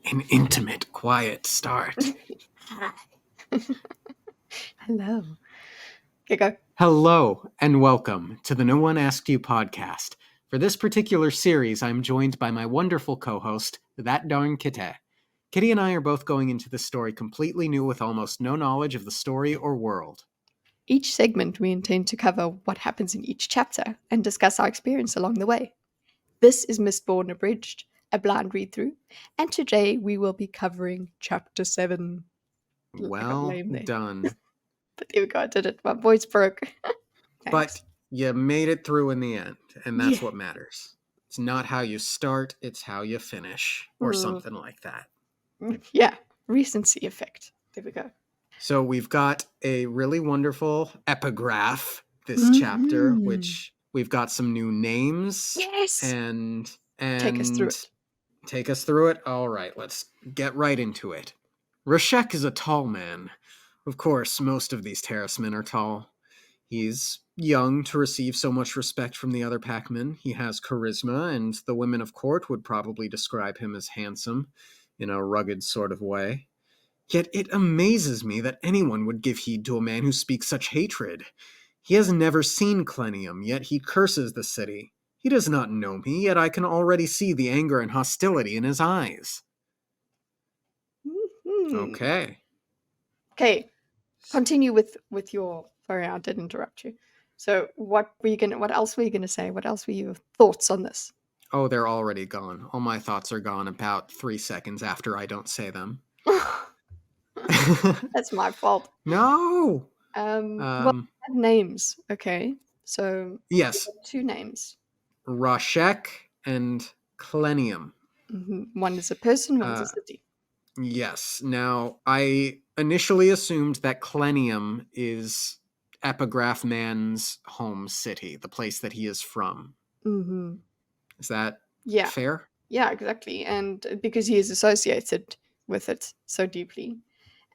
an intimate, quiet start. Hi. Hello. Okay, go. Hello, and welcome to the No One Asked You podcast. For this particular series, I'm joined by my wonderful co-host, ThatDarnKitteh. Kitty and I are both going into this story completely new with almost no knowledge of the story or world. Each segment, we intend to cover what happens in each chapter and discuss our experience along the way. This is Mistborn Abridged, a blind read-through, and today we will be covering Chapter 7. I got Well lame there. done. But there we go, I did it. My voice broke. But you made it through in the end, and that's Yeah. what matters. It's not how you start, it's how you finish, or something like that. Yeah, recency effect. There we go. So we've got a really wonderful epigraph this chapter, which we've got some new names. Yes! And Take us through it. Take us through it? All right, let's get right into it. Rashek is a tall man. Of course, most of these terracemen are tall. He's young to receive so much respect from the other packmen. He has charisma, and the women of court would probably describe him as handsome, in a rugged sort of way. Yet it amazes me that anyone would give heed to a man who speaks such hatred. He has never seen Clenium, yet he curses the city. He does not know me, yet I can already see the anger and hostility in his eyes. Okay. Okay, continue with your. Sorry, I did interrupt you. So, what else were you gonna say? What else were your thoughts on this? Oh, they're already gone. All my thoughts are gone about 3 seconds after I don't say them. That's my fault. No! Well, names. Okay, so Yes. 2 names. Rashek and Clenium. One is a person, one is a city. Yes. Now, I initially assumed that Clenium is Epigraph Man's home city, the place that he is from. Is that fair? Yeah, exactly. And because he is associated with it so deeply.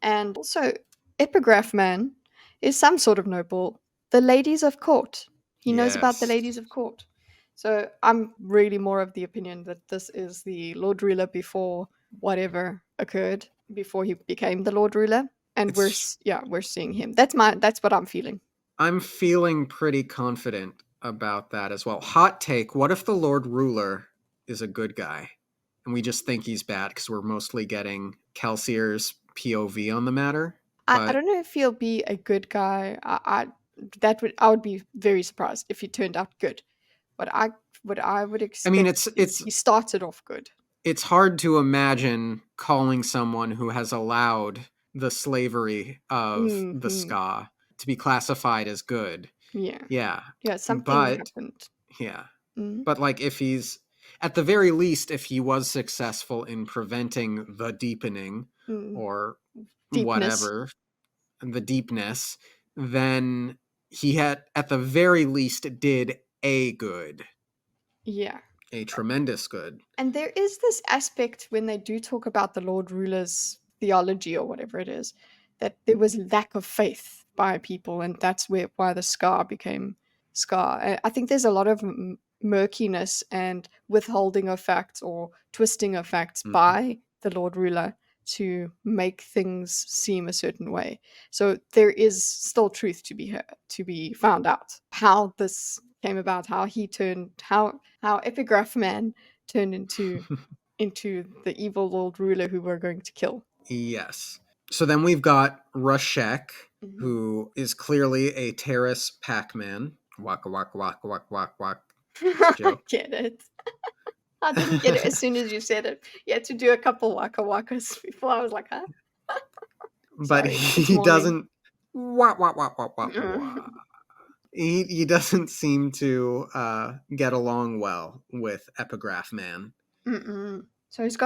And also, Epigraph Man is some sort of noble. The ladies of court. He knows about the ladies of court. So I'm really more of the opinion that this is the Lord Ruler before whatever occurred, before he became the Lord Ruler. And we're seeing him. That's what I'm feeling. I'm feeling pretty confident about that as well. Hot take, what if the Lord Ruler is a good guy? And we just think he's bad because we're mostly getting Kelsier's POV on the matter. I don't know if he'll be a good guy. I would be very surprised if he turned out good. What I would expect. I mean, he started off good. It's hard to imagine calling someone who has allowed the slavery of the Ska to be classified as good. Yeah. Something happened. Yeah. But like, if he's at the very least, if he was successful in preventing the deepening or whatever, the deepness, then he had at the very least did a good. Yeah. A tremendous good. And there is this aspect when they do talk about the Lord Ruler's theology or whatever it is, that there was lack of faith by people, and that's why the Ska became Ska. I think there's a lot of murkiness and withholding of facts or twisting of facts by the Lord Ruler to make things seem a certain way. So there is still truth to be found out. How this came about, how Epigraph Man turned into the evil Lord Ruler who we're going to kill. Yes. So then we've got Rashek, who is clearly a Terrace Pac-Man. Waka waka waka waka waka waka. I get it. I didn't get it as soon as you said it. You had to do a couple waka wakas before I was like, huh? But he doesn't. He doesn't seem to get along well with Epigraph Man. So he's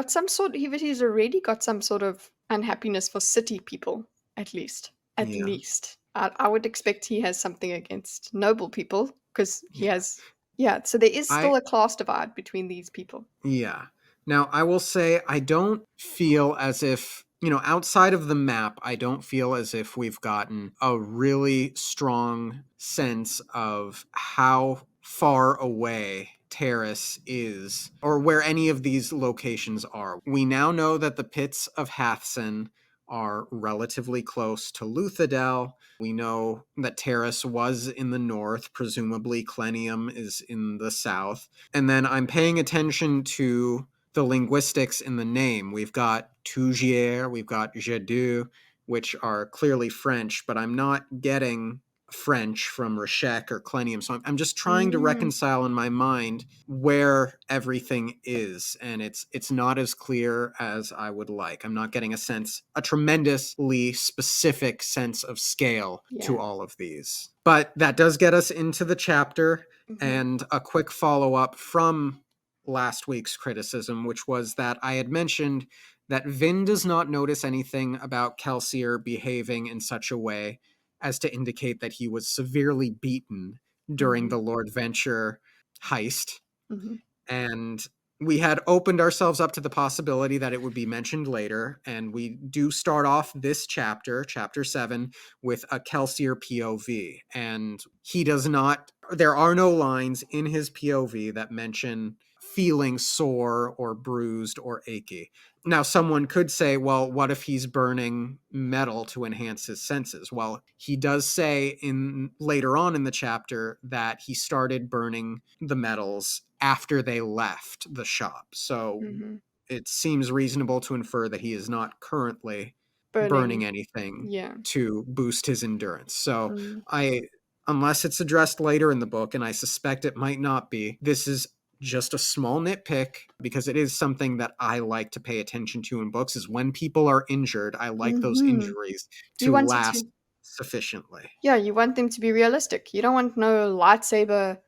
already got some sort of unhappiness for city people, at least. At least. I would expect he has something against noble people, because he has... Yeah, so there is still a class divide between these people. Yeah. Now, I will say I don't feel as if, outside of the map, I don't feel as if we've gotten a really strong sense of how far away Terrace is, or where any of these locations are. We now know that the pits of Hathsin are relatively close to Luthadel. We know that Terrace was in the north, presumably Clenium is in the south. And then I'm paying attention to the linguistics in the name. We've got Tougier, we've got Jadou, which are clearly French, but I'm not getting French from Reshek or Clenium. So I'm just trying to Mm, reconcile in my mind where everything is, and it's not as clear as I would like. I'm not getting a tremendously specific sense of scale yeah. to all of these. But that does get us into the chapter, Hmm. and a quick follow-up from last week's criticism, which was that I had mentioned that Vin does not notice anything about Kelsier behaving in such a way as to indicate that he was severely beaten during Hmm. the Lord Venture heist. Hmm. And we had opened ourselves up to the possibility that it would be mentioned later. And we do start off this chapter, chapter 7, with a Kelsier POV. And he does not, there are no lines in his POV that mention feeling sore or bruised or achy. Now, someone could say, well, what if he's burning metal to enhance his senses? Well, he does say in later on in the chapter that he started burning the metals after they left the shop. So Hmm. it seems reasonable to infer that he is not currently Burning. burning anything Yeah. to boost his endurance. So Mm. I, unless it's addressed later in the book, and I suspect it might not be, this is just a small nitpick because it is something that I like to pay attention to in books is when people are injured, I like those Hmm. injuries You to want it to, last sufficiently. yeah, you want them to be realistic. You don't want no lightsaber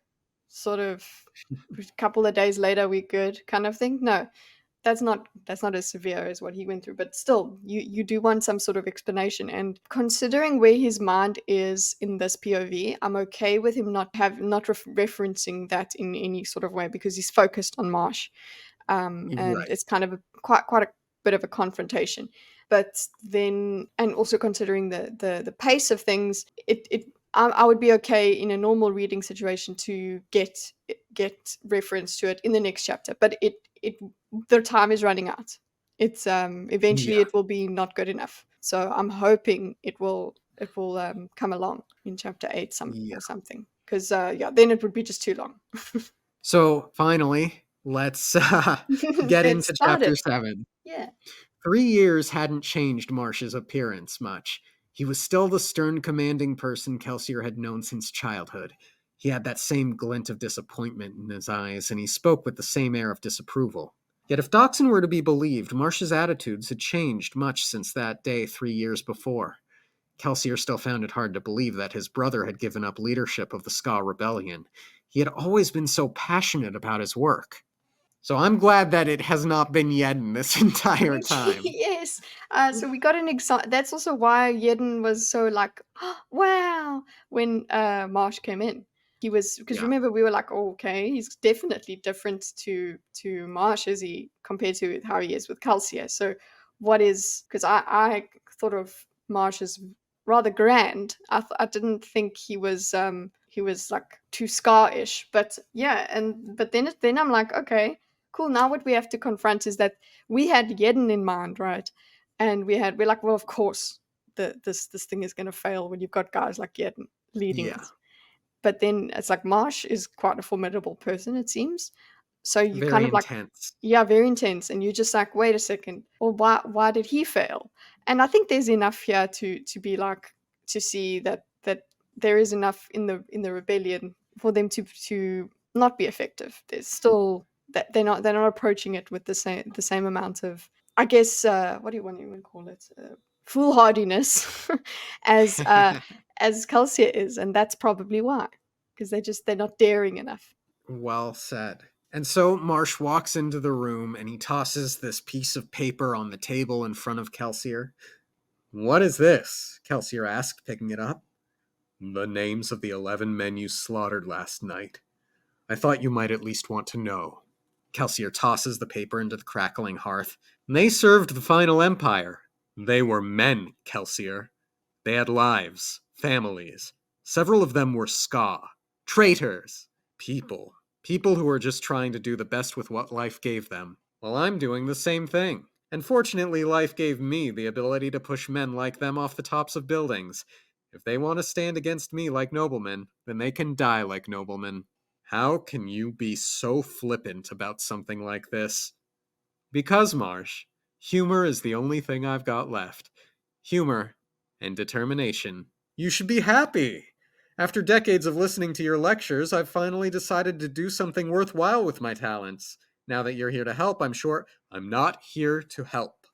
sort of a couple of days later we good kind of thing. No, that's not as severe as what he went through, but still you do want some sort of explanation. And considering where his mind is in this POV, I'm okay with him not referencing that in any sort of way because he's focused on Marsh, and Right. it's kind of quite a bit of a confrontation. But then, and also considering the pace of things, I would be okay in a normal reading situation to get reference to it in the next chapter. But it the time is running out. It's eventually Yeah. it will be not good enough. So I'm hoping it will come along in chapter 8 Yeah. or something. Because yeah, then it would be just too long. So finally, let's get Let's into start chapter it. 7. Yeah. 3 years hadn't changed Marsh's appearance much. He was still the stern, commanding person Kelsier had known since childhood. He had that same glint of disappointment in his eyes, and he spoke with the same air of disapproval. Yet if Doxon were to be believed, Marsh's attitudes had changed much since that day 3 years before. Kelsier still found it hard to believe that his brother had given up leadership of the Ska Rebellion. He had always been so passionate about his work. So I'm glad that it has not been Yedden this entire time. Yes. So we got an example. That's also why Jeden was so like, wow, when Marsh came in. He was because Yeah. remember we were like, oh, okay, he's definitely different to Marsh is he compared to how he is with Calcia. So what is because I thought of Marsh as rather grand. I didn't think he was like too Scar-ish, but yeah, and but then I'm like, okay, cool. Now what we have to confront is that we had Jeden in mind, right? And we're like, well, of course, this thing is going to fail when you've got guys like Jeden leading Yeah. it. But then it's like Marsh is quite a formidable person, it seems. So you kind Very of like, intense. yeah, very intense, and you're just like, wait a second, well, why did he fail? And I think there's enough here to be like to see that there is enough in the rebellion for them to not be effective. There's still that they're not approaching it with the same amount of, I guess, what do you want to even call it, foolhardiness as Calcia is, and that's probably why, because they're not daring enough. Well said. And so Marsh walks into the room and he tosses this piece of paper on the table in front of Kelsier. What is this? Kelsier asked, picking it up. The names of the 11 men you slaughtered last night. I thought you might at least want to know. Kelsier tosses the paper into the crackling hearth. They served the final empire. They were men, Kelsier. They had lives, families. Several of them were Ska. Traitors. People. People who are just trying to do the best with what life gave them. Well, I'm doing the same thing. And fortunately, life gave me the ability to push men like them off the tops of buildings. If they want to stand against me like noblemen, then they can die like noblemen. How can you be so flippant about something like this? Because, Marsh, humor is the only thing I've got left. Humor and determination. You should be happy! After decades of listening to your lectures, I've finally decided to do something worthwhile with my talents. Now that you're here to help, I'm sure I'm not here to help.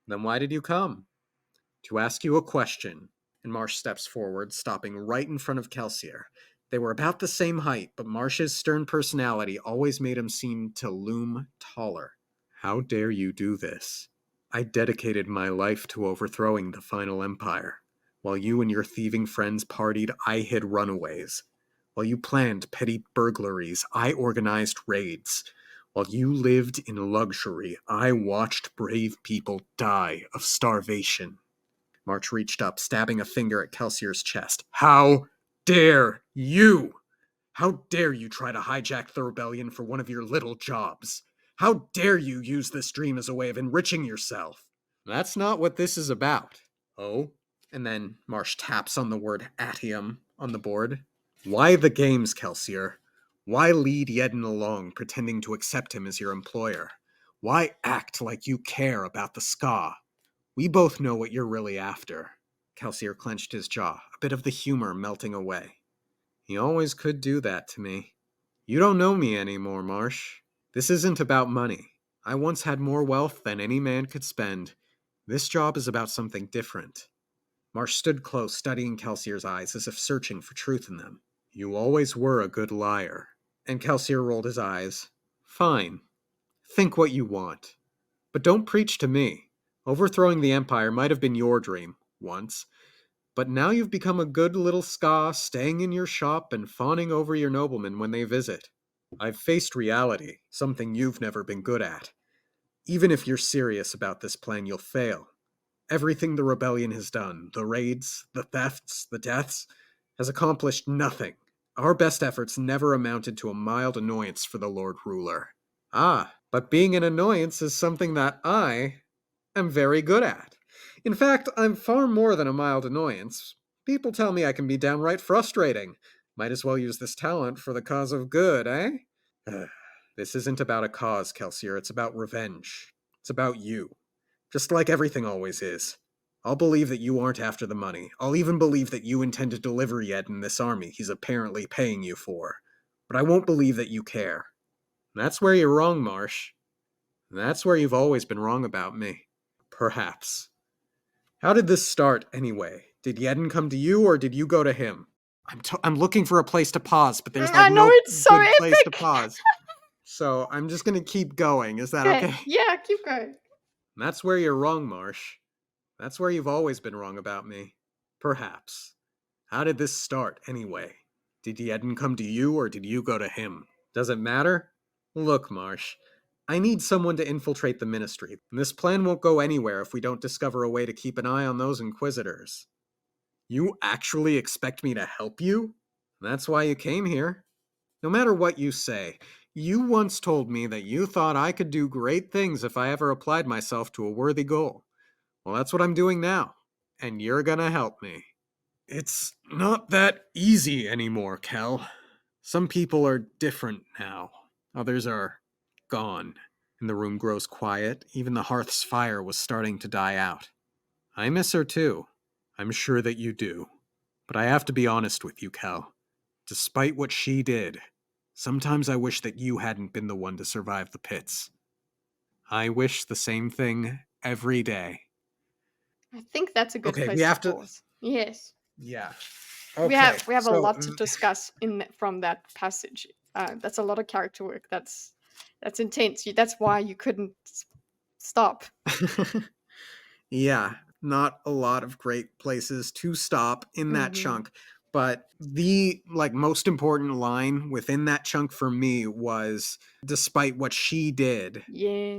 Then why did you come? To ask you a question. And Marsh steps forward, stopping right in front of Kelsier. They were about the same height, but Marsh's stern personality always made him seem to loom taller. How dare you do this? I dedicated my life to overthrowing the final empire. While you and your thieving friends partied, I hid runaways. While you planned petty burglaries, I organized raids. While you lived in luxury, I watched brave people die of starvation. March reached up, stabbing a finger at Kelsier's chest. How dare you? How dare you try to hijack the rebellion for one of your little jobs? How dare you use this dream as a way of enriching yourself? That's not what this is about. Oh? And then Marsh taps on the word atium on the board. Why the games, Kelsier? Why lead Yedden along, pretending to accept him as your employer? Why act like you care about the ska? We both know what you're really after. Kelsier clenched his jaw, a bit of the humor melting away. He always could do that to me. You don't know me anymore, Marsh. This isn't about money. I once had more wealth than any man could spend. This job is about something different. Marsh stood close, studying Kelsier's eyes as if searching for truth in them. You always were a good liar. And Kelsier rolled his eyes. Fine. Think what you want. But don't preach to me. Overthrowing the Empire might have been your dream, once. But now you've become a good little ska, staying in your shop and fawning over your noblemen when they visit. I've faced reality, something you've never been good at. Even if you're serious about this plan, you'll fail. Everything the rebellion has done, the raids, the thefts, the deaths, has accomplished nothing. Our best efforts never amounted to a mild annoyance for the Lord Ruler. Ah, but being an annoyance is something that I am very good at. In fact, I'm far more than a mild annoyance. People tell me I can be downright frustrating. Might as well use this talent for the cause of good, eh? This isn't about a cause, Kelsier. It's about revenge. It's about you. Just like everything always is. I'll believe that you aren't after the money. I'll even believe that you intend to deliver Yedden this army he's apparently paying you for. But I won't believe that you care. That's where you're wrong, Marsh. That's where you've always been wrong about me. Perhaps. How did this start, anyway? Did Yedden come to you, or did you go to him? I'm looking for a place to pause, but there's I like know, no it's so good place to epic! pause. So I'm just gonna keep going. Is that okay? Yeah, keep going. That's where you're wrong, Marsh. That's where you've always been wrong about me. Perhaps. How did this start, anyway? Did Yedden come to you, or did you go to him? Does it matter? Look, Marsh. I need someone to infiltrate the Ministry. This plan won't go anywhere if we don't discover a way to keep an eye on those Inquisitors. You actually expect me to help you? That's why you came here. No matter what you say, you once told me that you thought I could do great things if I ever applied myself to a worthy goal. Well, that's what I'm doing now. And you're gonna help me. It's not that easy anymore, Kel. Some people are different now. Others are gone. And the room grows quiet. Even the hearth's fire was starting to die out. I miss her too. I'm sure that you do. But I have to be honest with you, Kel. Despite what she did, sometimes I wish that you hadn't been the one to survive the pits. I wish the same thing every day. I think that's a good Okay, we place to have to. pause. Yes. Yeah. We Okay, have we have a so lot to discuss from that passage. That's a lot of character work. That's intense. That's why you couldn't stop. yeah, not a lot of great places to stop in that Hmm. chunk, but the most important line within that chunk for me was despite what she did,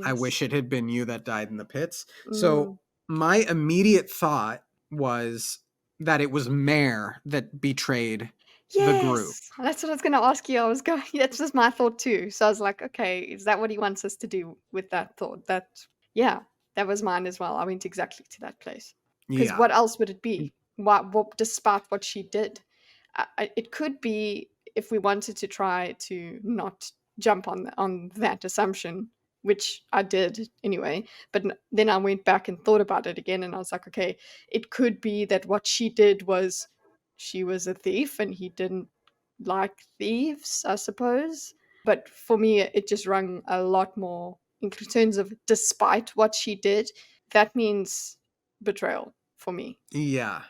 I wish Yes. it had been you that died in the pits. So Mm. my immediate thought was that it was Mare that betrayed. the group. Yes, that's what I was gonna ask you. I was going that's just my thought too. So I was like, "Okay, is that what he wants us to do with that thought?" Yeah, that was mine as well. I went exactly to that place. Because Yeah. what else would it be? What despite what she did? It could be if we wanted to try to not jump on that assumption, which I did anyway. But then I went back and thought about it again, and I was like, okay, it could be that what she did was she was a thief, and he didn't like thieves, I suppose. But for me, it just rung a lot more in terms of despite what she did. That means betrayal for me. Yeah.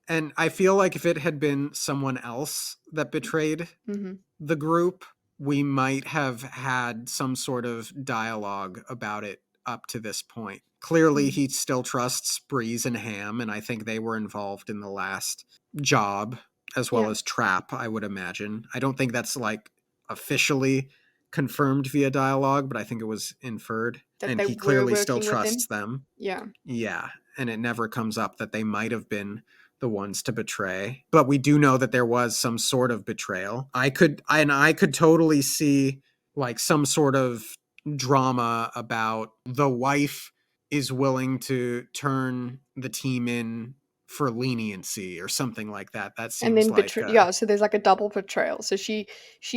And I feel like if it had been someone else that betrayed Hmm. the group, we might have had some sort of dialogue about it up to this point. Clearly, he still trusts Breeze and Ham, and I think they were involved in the last job as well Yeah, as Trap, I would imagine. I don't think that's like officially confirmed via dialogue, but I think it was inferred. that And they he were clearly still working with him. trusts them. Yeah. Yeah, and it never comes up that they might have been the ones to betray. But we do know that there was some sort of betrayal. I could totally see like some sort of drama about the wife is willing to turn the team in for leniency or something like that. That And seems then like betray, yeah, so there's like a double betrayal. So she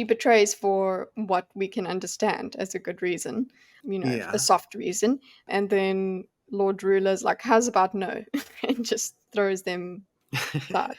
betrays for what we can understand as a good reason, a yeah. soft reason. And then Lord Ruler's like, how's about no? And just throws them aside.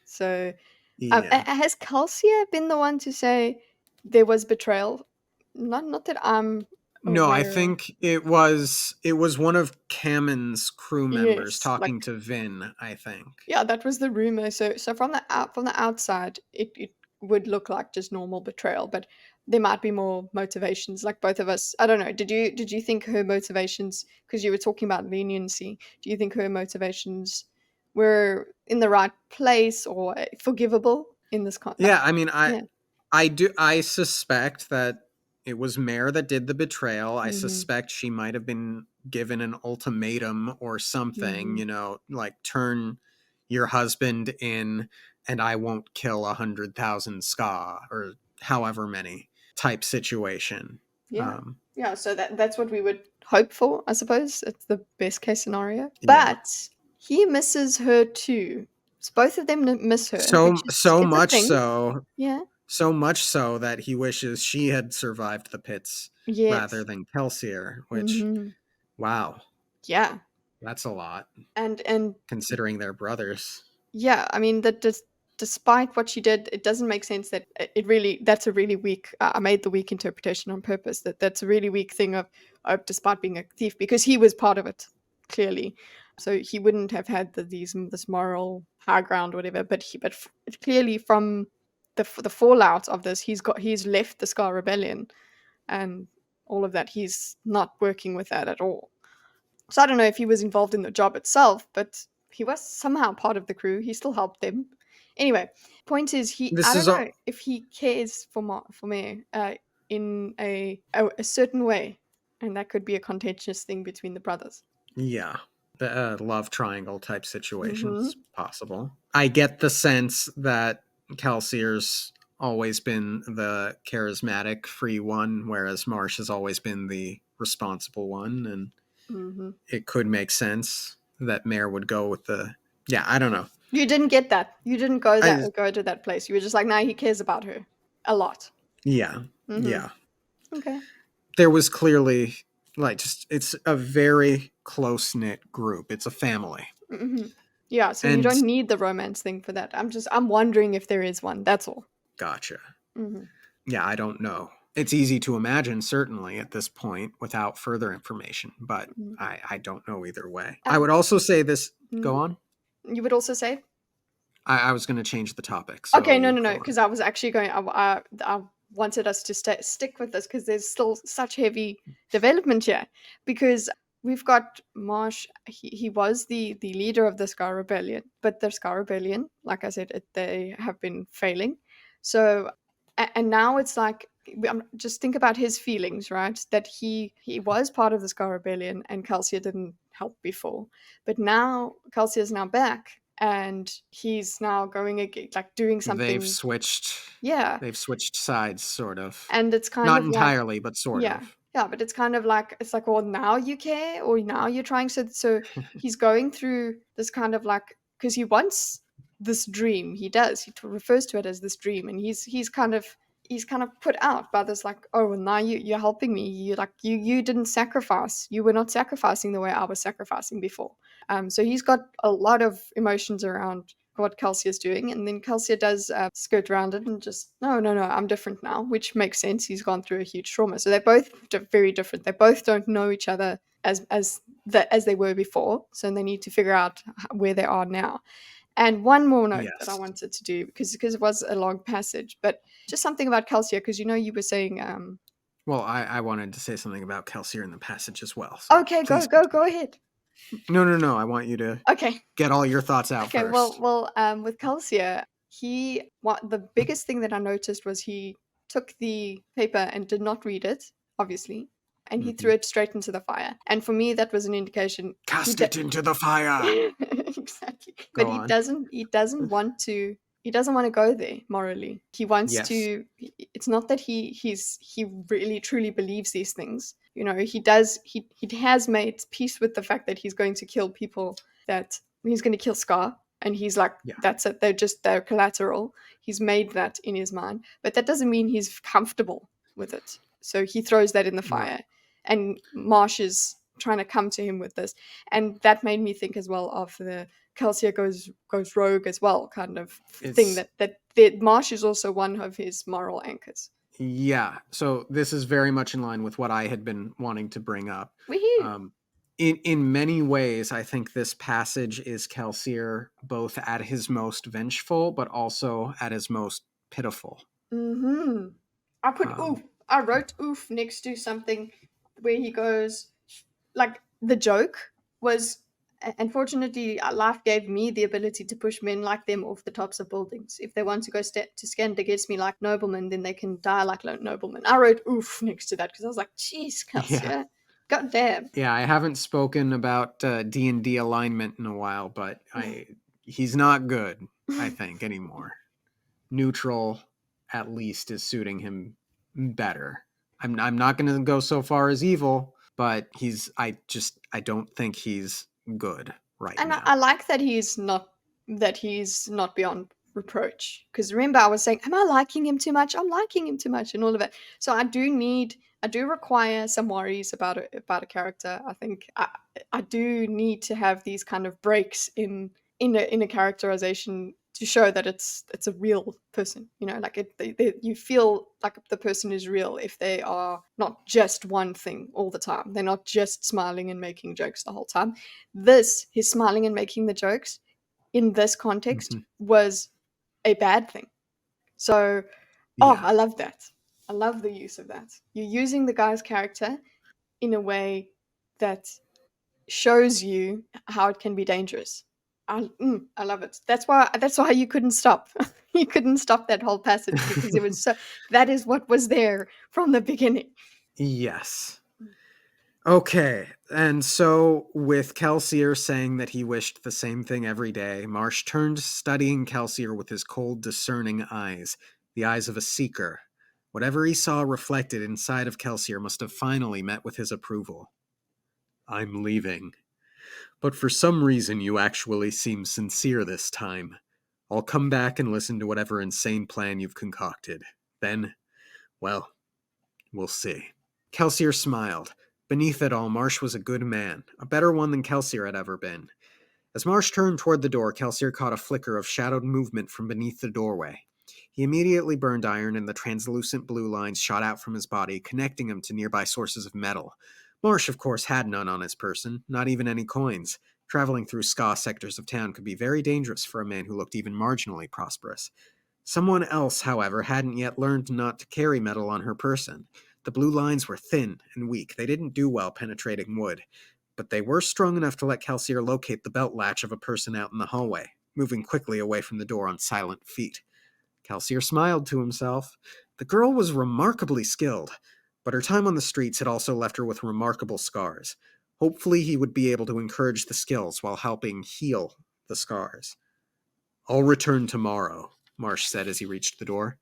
So yeah. has Calcia been the one to say there was betrayal? Not that I'm No, I aware of. think it was one of Kammen's crew members Yes, talking like to Vin, I think. yeah, that was the rumor. So from the outside, it would look like just normal betrayal, but there might be more motivations. Like both of us, I don't know. Did you think her motivations? Because you were talking about leniency. Do you think her motivations were in the right place or forgivable in this like? Yeah, I mean, Yeah. I suspect that it was Mare that did the betrayal. I Mhm. suspect she might have been given an ultimatum or something, Mhm. like turn your husband in and I won't kill 100,000 ska or however many type situation. Yeah. Um, Yeah. So that's what we would hope for, I suppose. It's the best case scenario. yeah. But he misses her too. So both of them miss her, So which is so it's a much thing. so Yeah. so much so that he wishes she had survived the pits rather Yes. than Kelsier, which Hmm. wow, Yeah. that's a lot And considering they're brothers. yeah, I mean that just despite what she did, it doesn't make sense that it really that's a really weak. I made the weak interpretation on purpose. That's a really weak thing of despite being a thief because he was part of it clearly, so he wouldn't have had this moral high ground or whatever. But clearly from the fallout of this, he's left the Scar Rebellion and all of that. He's not working with that at all. So I don't know if he was involved in the job itself, but he was somehow part of the crew. He still helped them. Anyway, point is, I This don't is know a if he cares for me in a certain way, and that could be a contentious thing between the brothers. yeah, the love triangle type Mm-hmm. situations possible. I get the sense that Kelsier's always been the charismatic free one, whereas Marsh has always been the responsible one, and Mm-hmm. it could make sense that Mare would go with the yeah, I don't know. You didn't get that. You didn't go I go to that place. You were just like, nah, he cares about her a lot. yeah, Mm-hmm. yeah. Okay. There was clearly like just it's a very close knit group. It's a family. Mm-hmm. Yeah. So you And don't need the romance thing for that. I'm wondering if there is one. That's all. gotcha. Mm-hmm. Yeah, I don't know. It's easy to imagine, certainly, at this point without further information, but I don't know either way. I would also say this. Go Mhm. on. You would also say? I was going to change the topic, so Okay, no, you no, no, go on. because I was actually going. I wanted us to stick with this because there's still such heavy development here. Because we've got Marsh. He was the leader of the Scar Rebellion, but the Scar Rebellion, like I said, they have been failing. So, and now it's like just think about his feelings, right? That he was part of the Scar Rebellion, and Calcia didn't help before, but now Calcia is now back. and he's now going like doing They've something. switched Yeah, they've switched sides, sort of. and it's kind Not of like, entirely, but sort yeah, of. yeah, but it's kind of like, it's like, well, now you care, or now you're trying. So he's going through this kind of like, because he wants this dream. He does. Refers to it as this dream, and he's kind of put out by this, like, oh, well, now you're helping me. You didn't sacrifice. You were not sacrificing the way I was sacrificing before. So he's got a lot of emotions around what Kelsey is doing, and then Kelsey does skirt around it and just, no, no, no, I'm different now, which makes sense. He's gone through a huge trauma, so they're both very different. They both don't know each other as they were before, so they need to figure out where they are now. And one more note that I Yes. wanted to do, because it was a long passage, but just something about Kelsey, because you were saying, Well, I wanted to say something about Kelsier in the passage as well, so okay, please go continue. ahead. No, no, no. I want you to Okay. get all your thoughts out Okay, well, first. with Calcia, what the biggest thing that I noticed was he took the paper and did not read it, obviously, and he Hmm. threw it straight into the fire. And for me, that was an indication he Cast did. it into the fire. Exactly, but Go he on. doesn't. He doesn't want to. He doesn't want to go there morally. He wants Yes. to. It's not that he really truly believes these things. He does. He has made peace with the fact that he's going to kill people. That he's going to kill Scar, and he's like, Yeah. that's it. They're collateral. He's made that in his mind, but that doesn't mean he's comfortable with it. So he throws that in the fire, Right. and Marsh is trying to come to him with this, and that made me think as well of the Kelsier goes rogue as well kind of thing. It's That Marsh is also one of his moral anchors. Yeah. So this is very much in line with what I had been wanting to bring up. Woohoo! Um, in many ways, I think this passage is Kelsier both at his most vengeful, but also at his most pitiful. Mm-hmm. I put oof. Um, I wrote oof next to something where he goes, like, the joke was, unfortunately, life gave me the ability to push men like them off the tops of buildings. If they want to go to stand against me like noblemen, then they can die like noblemen. I wrote oof next to that because I was like, jeez, yeah. Calcia, god damn. Yeah, I haven't spoken about D&D alignment in a while, but he's not good, I think, anymore. Neutral, at least, is suiting him better. I'm not going to go so far as evil, but I don't think he's good right And I now. like that he's not beyond reproach. Because remember, I was saying, am I liking him too much? I'm liking him too much, and all of it. So I do require some worries about a character. I think I do need to have these kind of breaks in a characterization to show that it's a real person. Like you feel like the person is real if they are not just one thing all the time. They're not just smiling and making jokes the whole time. His smiling and making the jokes in this context Hmm. was a bad thing. So, oh, Yeah. I love that. I love the use of that. You're using the guy's character in a way that shows you how it can be dangerous. I love it. That's why you couldn't stop. You couldn't stop that whole passage because it was so. That is what was there from the beginning. Yes. Okay, and so with Kelsier saying that he wished the same thing every day, Marsh turned studying Kelsier with his cold, discerning eyes, the eyes of a seeker. Whatever he saw reflected inside of Kelsier must have finally met with his approval. I'm leaving. But for some reason, you actually seem sincere this time. I'll come back and listen to whatever insane plan you've concocted. Then, well, we'll see. Kelsier smiled. Beneath it all, Marsh was a good man, a better one than Kelsier had ever been. As Marsh turned toward the door, Kelsier caught a flicker of shadowed movement from beneath the doorway. He immediately burned iron, and the translucent blue lines shot out from his body, connecting him to nearby sources of metal. Marsh, of course, had none on his person, not even any coins. Traveling through ska sectors of town could be very dangerous for a man who looked even marginally prosperous. Someone else, however, hadn't yet learned not to carry metal on her person. The blue lines were thin and weak. They didn't do well penetrating wood, but they were strong enough to let Kelsier locate the belt latch of a person out in the hallway, moving quickly away from the door on silent feet. Kelsier smiled to himself. The girl was remarkably skilled, but her time on the streets had also left her with remarkable scars. Hopefully, he would be able to encourage the skills while helping heal the scars. I'll return tomorrow, Marsh said as he reached the door.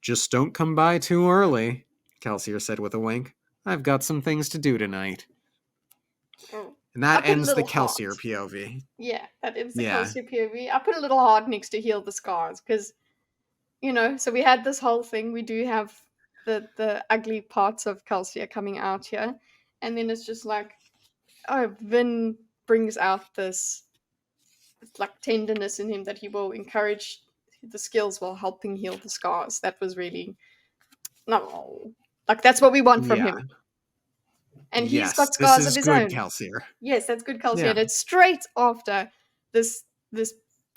Just don't come by too early, Kelsier said with a wink. I've got some things to do tonight. Oh. And I that put a ends the little heart. Kelsier POV. Yeah, that is the Yeah. Kelsey POV. I put a little heart next to heal the scars because, so we had this whole thing. We do have the ugly parts of Kelsey coming out here. And then it's just like, oh, Vin brings out this like tenderness in him that he will encourage the skills while helping heal the scars. That was really no, like that's what we want from Yeah. him. And he's Yes, got this scars of is his good, own. Kelsier. Yes, that's good Kelsey, Yeah. and it's straight after this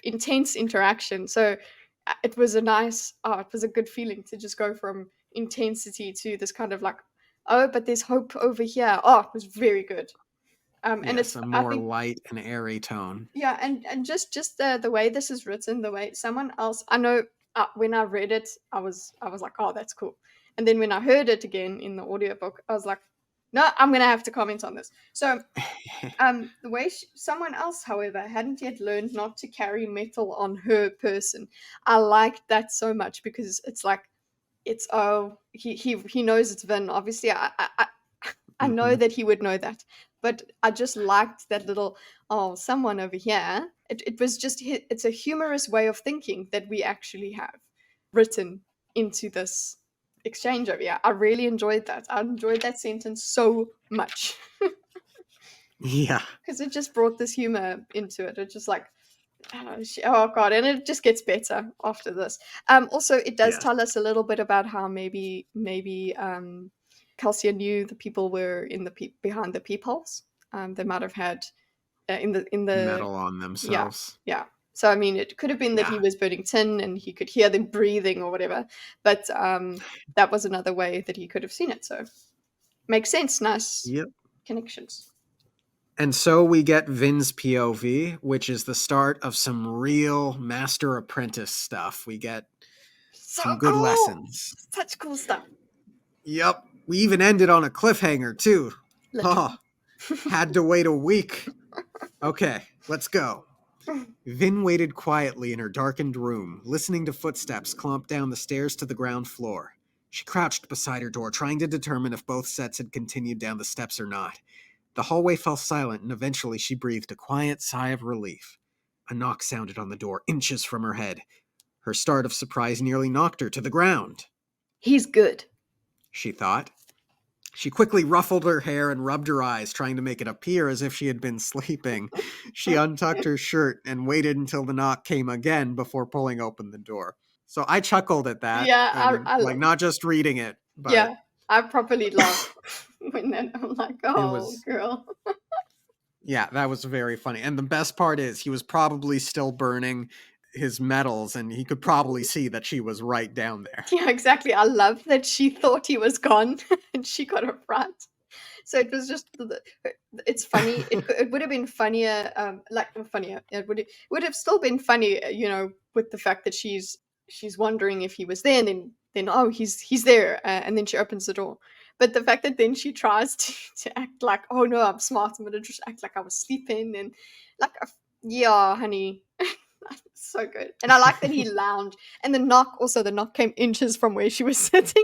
intense interaction. So it was it was a good feeling to just go from intensity to this kind of like, oh, but there's hope over here. Oh, it was very good. And Yes, it's a I more think light and airy tone. yeah, and just the way this is written, the way someone else I know when I read it, I was like, oh, that's cool. And then when I heard it again in the audiobook, I was like, no, I'm gonna have to comment on this. So the way someone else, however, hadn't yet learned not to carry metal on her person. I liked that so much because it's like it's oh he knows it's Vin. Obviously, I know Mhm. that he would know that, but I just liked that little oh someone over here. It was just it's a humorous way of thinking that we actually have written into this exchange over here. I really enjoyed that. I enjoyed that sentence so much. Yeah. Because it just brought this humor into it. It's just like, oh god, and it just gets better after this. Also, it does Yes. tell us a little bit about how maybe Calcia knew the people were in the behind the peepholes. They might have had in the Metal on yeah, themselves. yeah. So I mean, it could have been that he Yeah. was burning tin and he could hear them breathing or whatever, but that was another way that he could have seen it. So makes sense. Nice Yep. connections. And so we get Vin's POV, which is the start of some real master apprentice stuff. We get So some good cool. lessons. Such cool stuff. Yep. We even ended on a cliffhanger, too. Oh, Literally. had to wait a week. Okay, let's go. Vin waited quietly in her darkened room, listening to footsteps clomp down the stairs to the ground floor. She crouched beside her door, trying to determine if both sets had continued down the steps or not. The hallway fell silent, and eventually she breathed a quiet sigh of relief. A knock sounded on the door, inches from her head. Her start of surprise nearly knocked her to the ground, He's good. she thought. She quickly ruffled her hair and rubbed her eyes, trying to make it appear as if she had been sleeping. She untucked her shirt and waited until the knock came again before pulling open the door. So I chuckled at that. Yeah, I mean, I like, love. not just reading it, but Yeah, I properly laughed when then I'm like, it oh was, girl. yeah, that was very funny. And the best part is he was probably still burning his medals, and he could probably see that she was right down there. Yeah, exactly. I love that she thought he was gone and she got a fright. So it was just it's funny. It would have been funnier, like not funnier. It would have still been funny, with the fact that she's wondering if he was there, and then oh he's there, and then she opens the door. But the fact that then she tries to act like oh no I'm smart, I'm gonna just act like I was sleeping and like yeah honey. So good. And I like that he lounged. And the knock came inches from where she was sitting.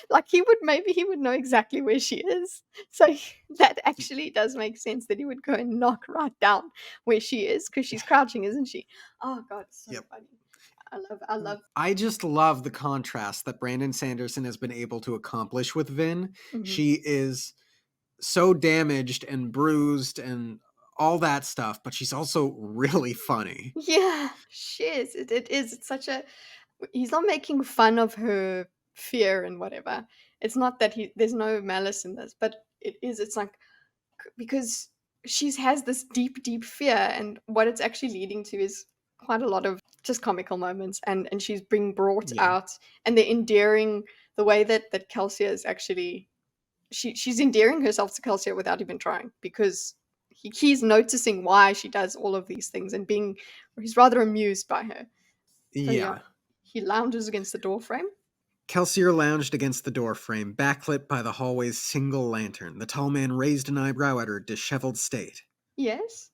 Like maybe he would know exactly where she is. So that actually does make sense that he would go and knock right down where she is because she's crouching, isn't she? Oh god, so Yep. funny. I love. I just love the contrast that Brandon Sanderson has been able to accomplish with Vin. Mhm. She is so damaged and bruised and all that stuff, but she's also really funny. Yeah, she is. It is. It's such a. He's not making fun of her fear and whatever. It's not that there's no malice in this, but it is. It's like because she has this deep fear, and what it's actually leading to is quite a lot of just comical moments, and she's being brought Yeah. out, and they're endearing the way that Kelsia is actually she's endearing herself to Kelsia without even trying because he's noticing why she does all of these things and he's rather amused by her. So yeah, Yeah. he lounges against the door frame. Kelsier lounged against the doorframe, backlit by the hallway's single lantern. The tall man raised an eyebrow at her disheveled state. Yes.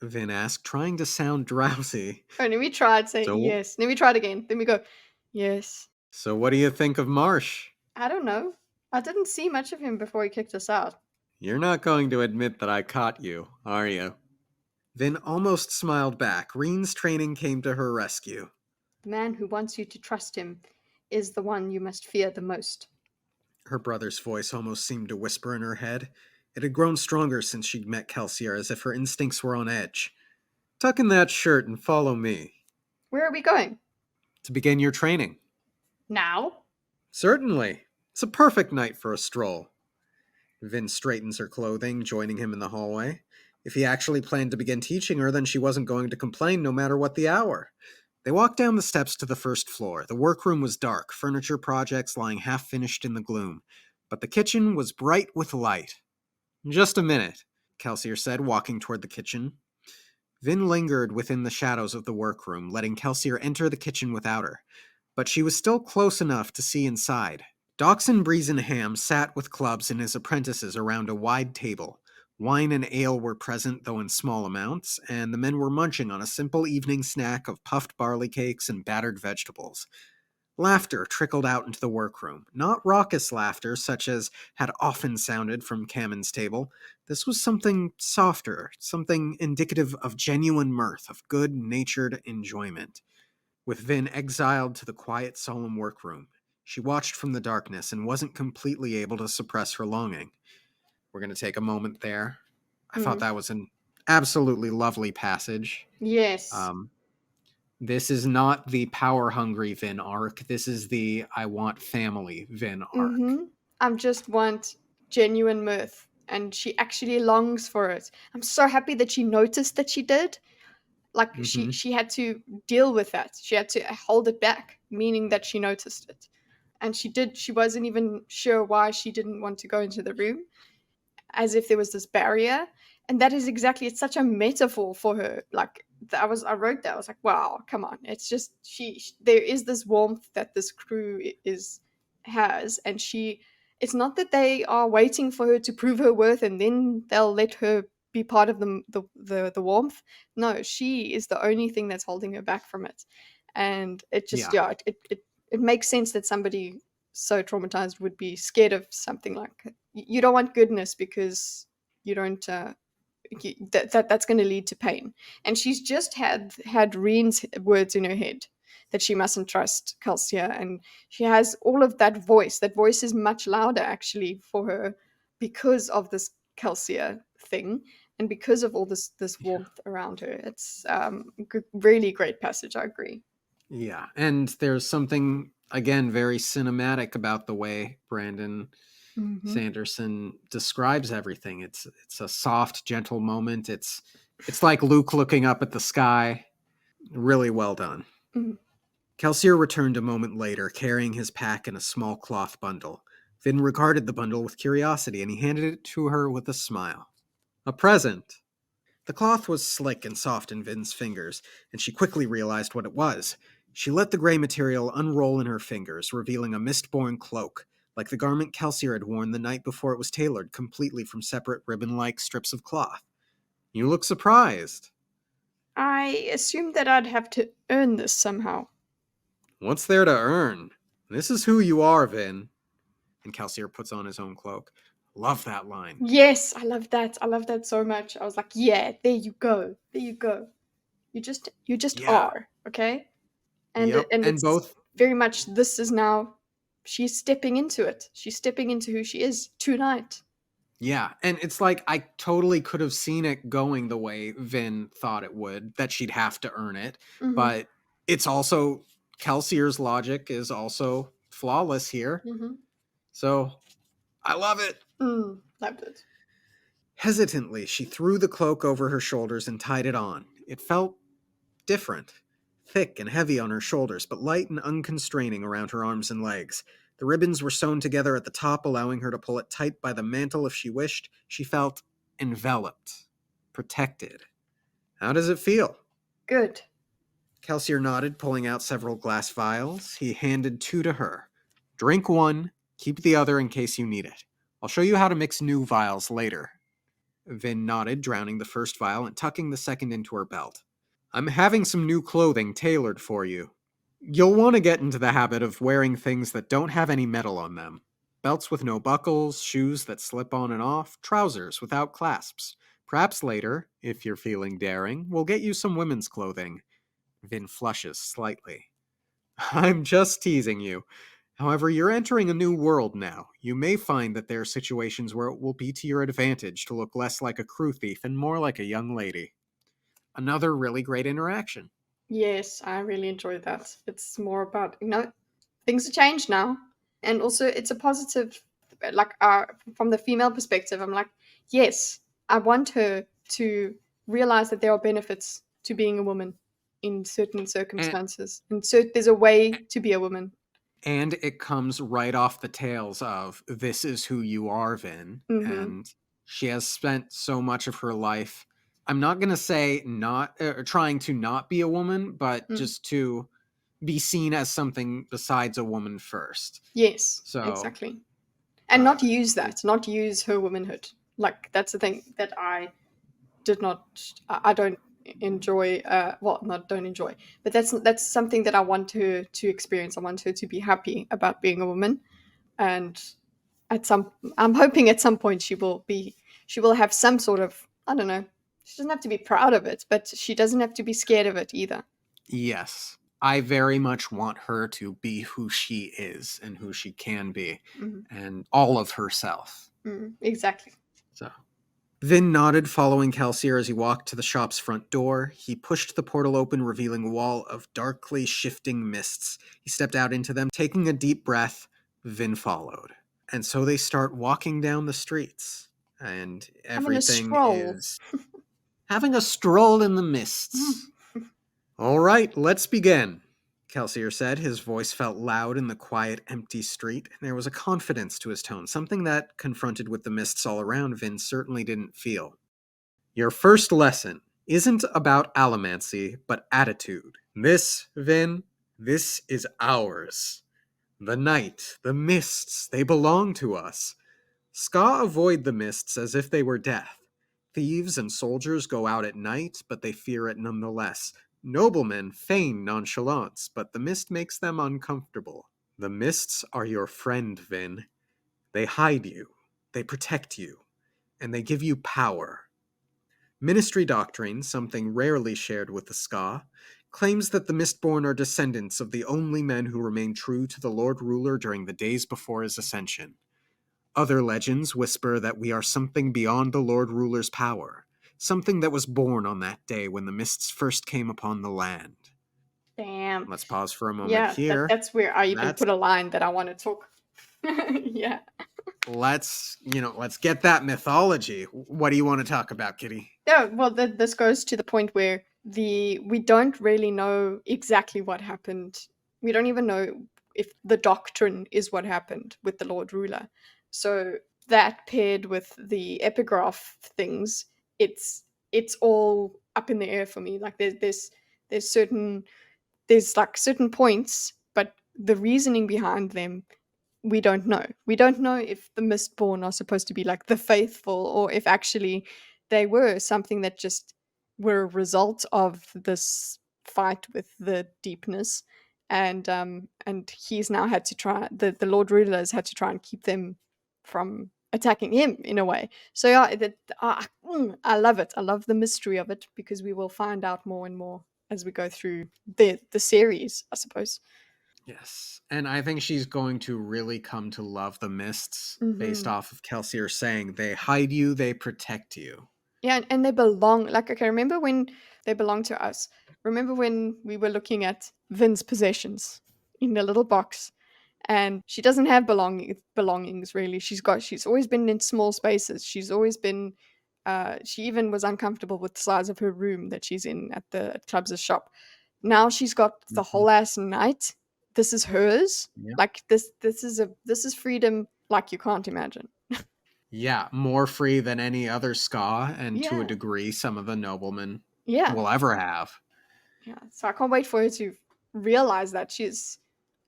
Vin asked, trying to sound drowsy. Oh, let me try it. Say So, yes. Let me try it again. Let me go. Yes. so what do you think of Marsh? I don't know. I didn't see much of him before he kicked us out. You're not going to admit that I caught you, are you? Vin almost smiled back. Reen's training came to her rescue. The man who wants you to trust him is the one you must fear the most. Her brother's voice almost seemed to whisper in her head. It had grown stronger since she'd met Kelsier, as if her instincts were on edge. Tuck in that shirt and follow me. Where are we going? To begin your training. Now? Certainly. It's a perfect night for a stroll. Vin straightens her clothing, joining him in the hallway. If he actually planned to begin teaching her, then she wasn't going to complain no matter what the hour. They walked down the steps to the first floor. The workroom was dark, furniture projects lying half-finished in the gloom. But the kitchen was bright with light. Just a minute, Kelsier said, walking toward the kitchen. Vin lingered within the shadows of the workroom, letting Kelsier enter the kitchen without her. But she was still close enough to see inside. Dachshund Breezenham sat with clubs and his apprentices around a wide table. Wine and ale were present, though in small amounts, and the men were munching on a simple evening snack of puffed barley cakes and battered vegetables. Laughter trickled out into the workroom, not raucous laughter such as had often sounded from Kammen's table. This was something softer, something indicative of genuine mirth, of good-natured enjoyment. With Vin exiled to the quiet, solemn workroom, she watched from the darkness and wasn't completely able to suppress her longing. We're going to take a moment there. I thought Mm. that was an absolutely lovely passage. Yes. This is not the power-hungry Vin arc. This is the I want family Vin arc. Mm-hmm. I just want genuine mirth. And she actually longs for it. I'm so happy that she noticed that she did. Like Mm-hmm. she had to deal with that. She had to hold it back, meaning that she noticed it. And she wasn't even sure why she didn't want to go into the room, as if there was this barrier. And that is exactly, it's such a metaphor for her. Like I wrote that, I was like, wow, come on. It's just there is this warmth that this crew is has. And it's not that they are waiting for her to prove her worth and then they'll let her be part of the warmth. No, she is the only thing that's holding her back from it. And it just, Yeah. yeah, it makes sense that somebody so traumatized would be scared of something like, you don't want goodness because you don't that's going to lead to pain. And she's just had Reen's words in her head that she mustn't trust Calcia, and she has all of that voice. That voice is much louder actually for her because of this Calcia thing and because of all this Yeah. warmth around her. It's really great passage, I agree. Yeah. And there's something, again, very cinematic about the way Brandon Mm-hmm. Sanderson describes everything. It's a soft, gentle moment. It's like Luke looking up at the sky. Really well done. Mm-hmm. Kelsier returned a moment later, carrying his pack in a small cloth bundle. Vin regarded the bundle with curiosity, and he handed it to her with a smile. A present. The cloth was slick and soft in Vin's fingers, and she quickly realized what it was. She let the gray material unroll in her fingers, revealing a Mistborn cloak, like the garment Kelsier had worn the night before it was tailored completely from separate ribbon-like strips of cloth. You look surprised. I assumed that I'd have to earn this somehow. What's there to earn? This is who you are, Vin. And Kelsier puts on his own cloak. Love that line. Yes, I love that. I love that so much. I was like, yeah, there you go. There you go. You just Yeah. are, okay? And Yep. And it's both. very much, this is now, she's stepping into it. She's stepping into who she is tonight. Yeah, and it's like I totally could have seen it going the way Vin thought it would, that she'd have to earn it. Mm-hmm. But it's also Kelsier's logic is also flawless here. Mm-hmm. So I love it. Loved it. Hesitantly, she threw the cloak over her shoulders and tied it on. It felt different. Thick and heavy on her shoulders, but light and unconstraining around her arms and legs. The ribbons were sewn together at the top, allowing her to pull it tight by the mantle if she wished. She felt enveloped, protected. How does it feel? Good. Kelsier nodded, pulling out several glass vials. He handed two to her. Drink one, keep the other in case you need it. I'll show you how to mix new vials later. Vin nodded, drowning the first vial and tucking the second into her belt. I'm having some new clothing tailored for you. You'll want to get into the habit of wearing things that don't have any metal on them. Belts with no buckles, shoes that slip on and off, trousers without clasps. Perhaps later, if you're feeling daring, we'll get you some women's clothing. Vin flushes slightly. I'm just teasing you. However, you're entering a new world now. You may find that there are situations where it will be to your advantage to look less like a crew thief and more like a young lady. Another really great interaction. Yes, I really enjoyed that. It's more about, things have changed now. And also, it's a positive, like, from the female perspective, I'm like, yes, I want her to realize that there are benefits to being a woman in certain And, circumstances. And so there's a way to be a woman. and it comes right off the tails of this is who you are, Vin. Mm-hmm. And she has spent so much of her life, I'm not going to say not trying to not be a woman, but Mm. just to be seen as something besides a woman first. Yes, So, exactly. And uh, not use that, not use her womanhood. Like, that's the thing that I did not, I don't enjoy, well, not don't enjoy, but that's something that I want her to experience. I want her to be happy about being a woman. And at some, I'm hoping at some point she will have some sort of, I don't know, she doesn't have to be proud of it, but she doesn't have to be scared of it either. yes, I very much want her to be who she is and who she can be, Mm-hmm. and all of herself. Mm, exactly. So Vin nodded, following Kelsier as he walked to the shop's front door. He pushed the portal open, revealing a wall of darkly shifting mists. He stepped out into them, taking a deep breath. Vin followed. And so they start walking down the streets, and Having a everything stroll. is having a stroll in the Mm. mists. All right, let's begin, Kelsier said. His voice felt loud in the quiet, empty street. There was a confidence to his tone, something that, confronted with the mists all around, Vin certainly didn't feel. Your first lesson isn't about allomancy, but attitude. This, Vin, this is ours. The night, the mists, they belong to us. Ska avoid the mists as if they were death. Thieves and soldiers go out at night, but they fear it nonetheless. Noblemen feign nonchalance, but the mist makes them uncomfortable. The mists are your friend, Vin. They hide you, they protect you, and they give you power. Ministry doctrine, something rarely shared with the Ska, claims that the Mistborn are descendants of the only men who remained true to the Lord Ruler during the days before his ascension. Other legends whisper that we are something beyond the Lord Ruler's power, something that was born on that day when the mists first came upon the land. Damn. Let's pause for a moment Yeah, here. that's where I even That's put a line that I want to talk. Yeah. let's get that mythology. What do you want to talk about, Kitty? Yeah, well, this goes to the point where we don't really know exactly what happened. We don't even know if the doctrine is what happened with the Lord Ruler. So that paired with the epigraph things, it's it's all up in the air for me. Like there's certain there's like certain points, but the reasoning behind them we don't know. We don't know if the Mistborn are supposed to be like the faithful or if actually they were something that just were a result of this fight with the deepness. And he's now had to try the Lord Rulers had to try and keep them from attacking him in a way. So yeah, I love it. I love the mystery of it because we will find out more and more as we go through the series, I suppose. Yes. And I think she's going to really come to love the mists based Hmm. off of Kelsier saying they hide you, they protect you. Yeah, and they belong. Like, okay, remember when they belong to us? Remember when we were looking at Vin's possessions in the little box, and she doesn't have belongings really. She's always been in small spaces. She's always been. She even was uncomfortable with the size of her room that she's in at the at Clubs' shop. Now she's got the Mhm. whole ass night. This is hers. Yep. Like this is freedom like you can't imagine. Yeah, more free than any other Ska, and to a Yeah, degree, some of the noblemen yeah. will ever have. Yeah, so I can't wait for her to realize that she's.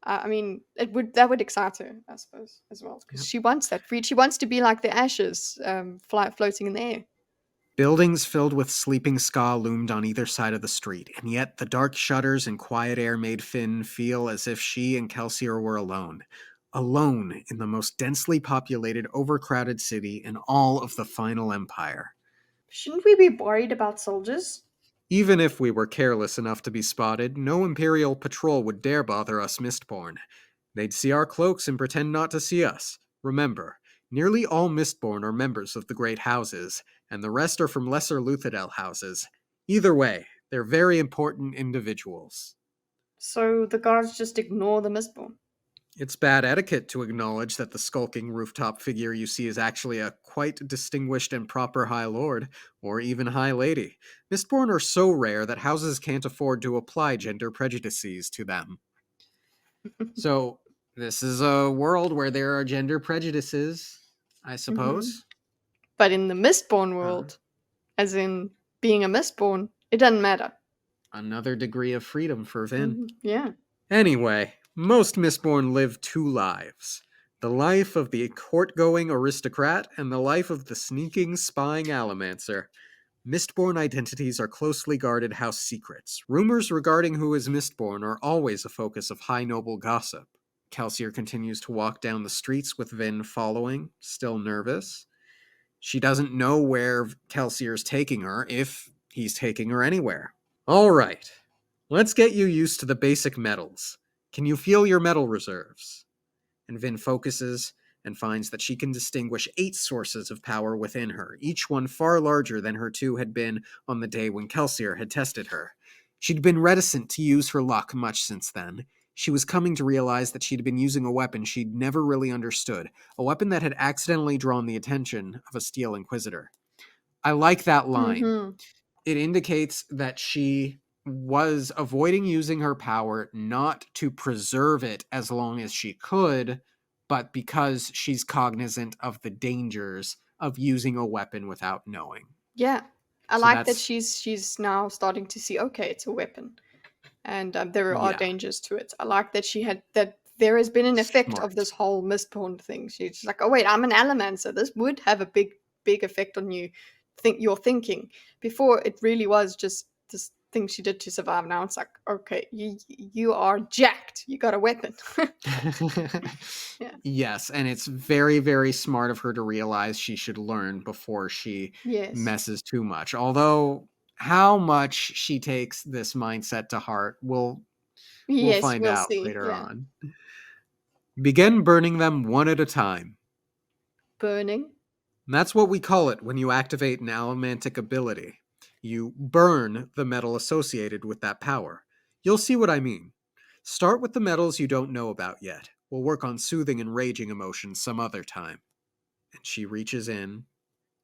I mean, it would that would excite her, I suppose, as well, because Yep. she wants that freed. She wants to be like the ashes, floating in the air. Buildings filled with sleeping ska loomed on either side of the street, and yet the dark shutters and quiet air made Finn feel as if she and Kelsier were alone. Alone in the most densely populated, overcrowded city in all of the final empire. Shouldn't we be worried about soldiers? Even if we were careless enough to be spotted, no Imperial patrol would dare bother us Mistborn. They'd see our cloaks and pretend not to see us. Remember, nearly all Mistborn are members of the Great Houses, and the rest are from lesser Luthadel houses. Either way, they're very important individuals. So the guards just ignore the Mistborn. It's bad etiquette to acknowledge that the skulking rooftop figure you see is actually a quite distinguished and proper High Lord, or even High Lady. Mistborn are so rare that houses can't afford to apply gender prejudices to them. So, this is a world where there are gender prejudices, I suppose. But in the Mistborn Uh, world, as in being a Mistborn, it doesn't matter. Another degree of freedom for Vin. Yeah. Anyway, most Mistborn live two lives. The life of the court-going aristocrat and the life of the sneaking, spying allomancer. Mistborn identities are closely guarded house secrets. Rumors regarding who is Mistborn are always a focus of high noble gossip. Kelsier continues to walk down the streets with Vin following, still nervous. She doesn't know where Kelsier's taking her, if he's taking her anywhere. All right, let's get you used to the basic metals. Can you feel your metal reserves? And Vin focuses and finds that she can distinguish 8 sources of power within her, each one far larger than her 2 had been on the day when Kelsier had tested her. She'd been reticent to use her luck much since then. She was coming to realize that she'd been using a weapon she'd never really understood, a weapon that had accidentally drawn the attention of a Steel Inquisitor. I like that line. It indicates that she was avoiding using her power not to preserve it as long as she could, but because she's cognizant of the dangers of using a weapon without knowing. Yeah. I So like that that's she's now starting to see, okay, it's a weapon. And there are yeah, dangers to it. I like that she had that there has been an effect of smart. this whole Mistborn thing. She's like, oh wait, I'm an Allomancer. This would have a big effect on you. Think you're thinking. Before it really was just this thing she did to survive. Now it's like, okay, you are jacked. You got a weapon. Yeah. Yes, and it's very, very smart of her to realize she should learn before she Yes. messes too much. Although how much she takes this mindset to heart, we'll Yes, find we'll out see. later Yeah. on. Begin burning them one at a time. Burning. And that's what we call it when you activate an allomantic ability. You burn the metal associated with that power. You'll see what I mean. Start with the metals you don't know about yet. We'll work on soothing and raging emotions some other time. And she reaches in.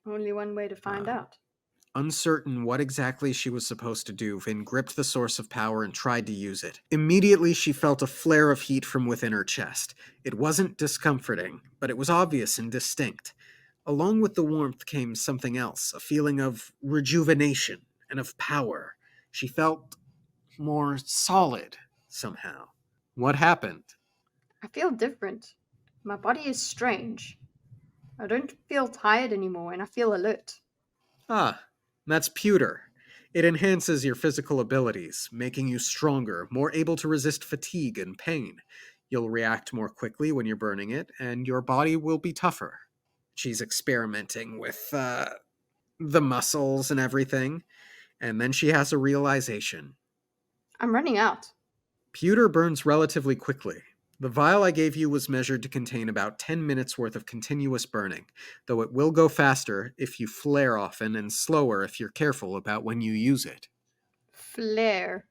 Only one way to find Uh, out. Uncertain what exactly she was supposed to do, Vin gripped the source of power and tried to use it. Immediately, she felt a flare of heat from within her chest. It wasn't discomforting, but it was obvious and distinct. Along with the warmth came something else, a feeling of rejuvenation and of power. She felt more solid, somehow. What happened? I feel different. My body is strange. I don't feel tired anymore and I feel alert. Ah, that's pewter. It enhances your physical abilities, making you stronger, more able to resist fatigue and pain. You'll react more quickly when you're burning it, and your body will be tougher. She's experimenting with the muscles and everything, and then she has a realization. I'm running out. Pewter burns relatively quickly. The vial I gave you was measured to contain about 10 minutes worth of continuous burning, though it will go faster if you flare often and slower if you're careful about when you use it. Flare.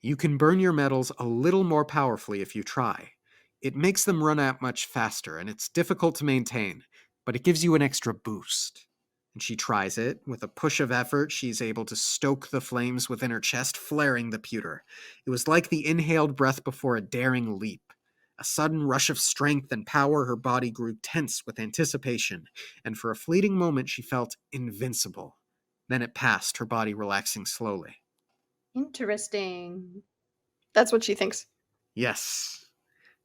You can burn your metals a little more powerfully if you try. It makes them run out much faster, and it's difficult to maintain, but it gives you an extra boost. And she tries it. With a push of effort, she's able to stoke the flames within her chest, flaring the pewter. It was like the inhaled breath before a daring leap. A sudden rush of strength and power, her body grew tense with anticipation, and for a fleeting moment she felt invincible. Then it passed, her body relaxing slowly. Interesting. That's what she thinks. Yes.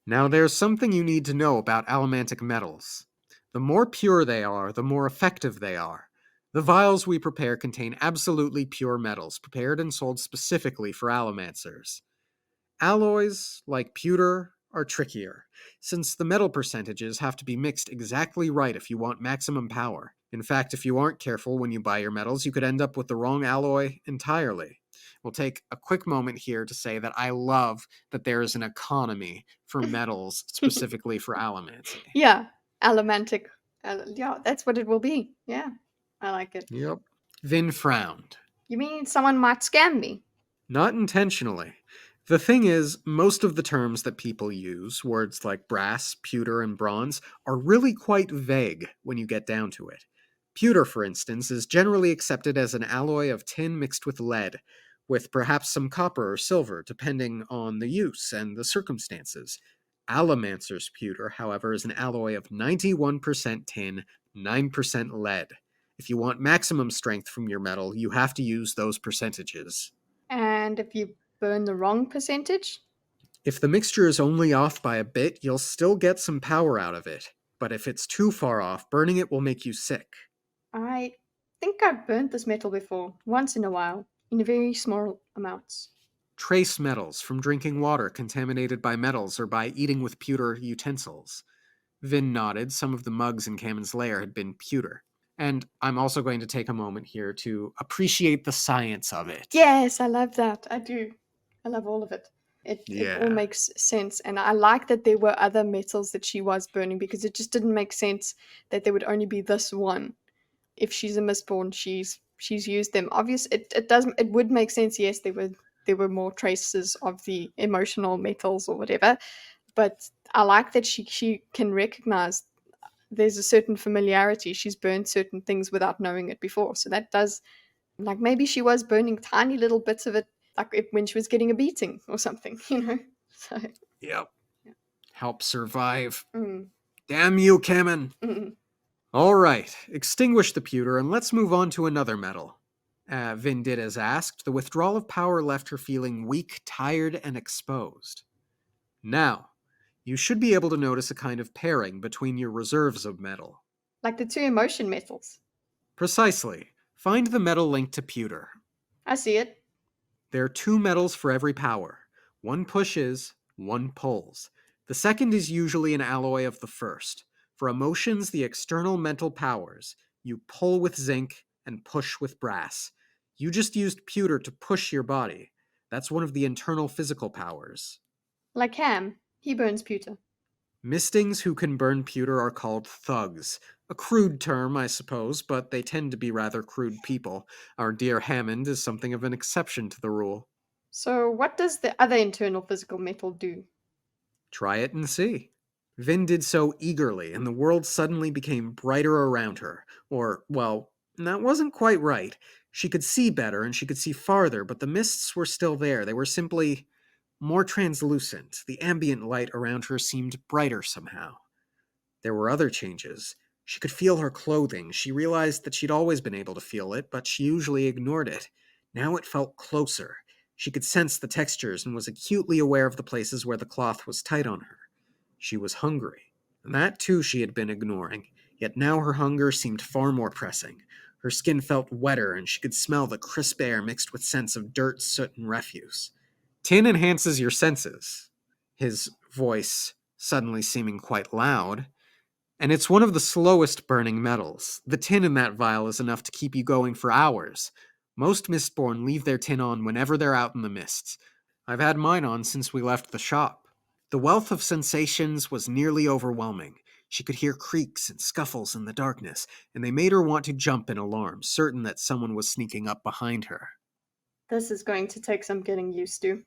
Now there's something you need to know about allomantic metals. The more pure they are, the more effective they are. The vials we prepare contain absolutely pure metals, prepared and sold specifically for allomancers. Alloys, like pewter, are trickier, since the metal percentages have to be mixed exactly right if you want maximum power. In fact, if you aren't careful when you buy your metals, you could end up with the wrong alloy entirely. We'll take a quick moment here to say that I love that there is an economy for metals specifically for allomancy. Yeah, allomantic. Yeah, that's what it will be. Yeah, I like it. Yep. Vin frowned. You mean someone might scam me? Not intentionally. The thing is, most of the terms that people use, words like brass, pewter, and bronze, are really quite vague when you get down to it. Pewter, for instance, is generally accepted as an alloy of tin mixed with lead, with perhaps some copper or silver, depending on the use and the circumstances. Allomancer's pewter, however, is an alloy of 91% tin, 9% lead. If you want maximum strength from your metal, you have to use those percentages. And if you burn the wrong percentage? If the mixture is only off by a bit, you'll still get some power out of it. But if it's too far off, burning it will make you sick. I think I've burnt this metal before, once in a while, in very small amounts. Trace metals from drinking water contaminated by metals or by eating with pewter utensils. Vin nodded. Some of the mugs in Kammen's lair had been pewter. And I'm also going to take a moment here to appreciate the science of it. Yes, I love that. I do. I love all of it. It all Yeah. makes sense. And I like that there were other metals that she was burning because it just didn't make sense that there would only be this one. If she's a Mistborn, she's used them. It would make sense, yes, there were more traces of the emotional metals or whatever. But I like that she can recognize there's a certain familiarity. She's burned certain things without knowing it before. So that does, like, maybe she was burning tiny little bits of it, like when she was getting a beating or something, you know? So, Yep. yeah. Help survive. Mm, Damn you, Kammen. mm. All right, extinguish the pewter and let's move on to another metal. Vin did as asked. The withdrawal of power left her feeling weak, tired, and exposed. Now, you should be able to notice a kind of pairing between your reserves of metal. Like the two emotion metals. Precisely. Find the metal linked to pewter. I see it. There are two metals for every power. One pushes, one pulls. The second is usually an alloy of the first. For emotions, the external mental powers, you pull with zinc and push with brass. You just used pewter to push your body. That's one of the internal physical powers. Like Ham, he burns pewter. Mistings who can burn pewter are called thugs. A crude term, I suppose, but they tend to be rather crude people. Our dear Hammond is something of an exception to the rule. So what does the other internal physical metal do? Try it and see. Vin did so eagerly, and the world suddenly became brighter around her. Or, well, that wasn't quite right. She could see better and she could see farther, but the mists were still there. They were simply more translucent. The ambient light around her seemed brighter somehow. There were other changes. She could feel her clothing. She realized that she'd always been able to feel it, but she usually ignored it. Now it felt closer. She could sense the textures and was acutely aware of the places where the cloth was tight on her. She was hungry, and that too she had been ignoring, yet now her hunger seemed far more pressing. Her skin felt wetter, and she could smell the crisp air mixed with scents of dirt, soot, and refuse. Tin enhances your senses. His voice suddenly seeming quite loud. And it's one of the slowest burning metals. The tin in that vial is enough to keep you going for hours. Most Mistborn leave their tin on whenever they're out in the mists. I've had mine on since we left the shop. The wealth of sensations was nearly overwhelming. She could hear creaks and scuffles in the darkness, and they made her want to jump in alarm, certain that someone was sneaking up behind her. This is going to take some getting used to.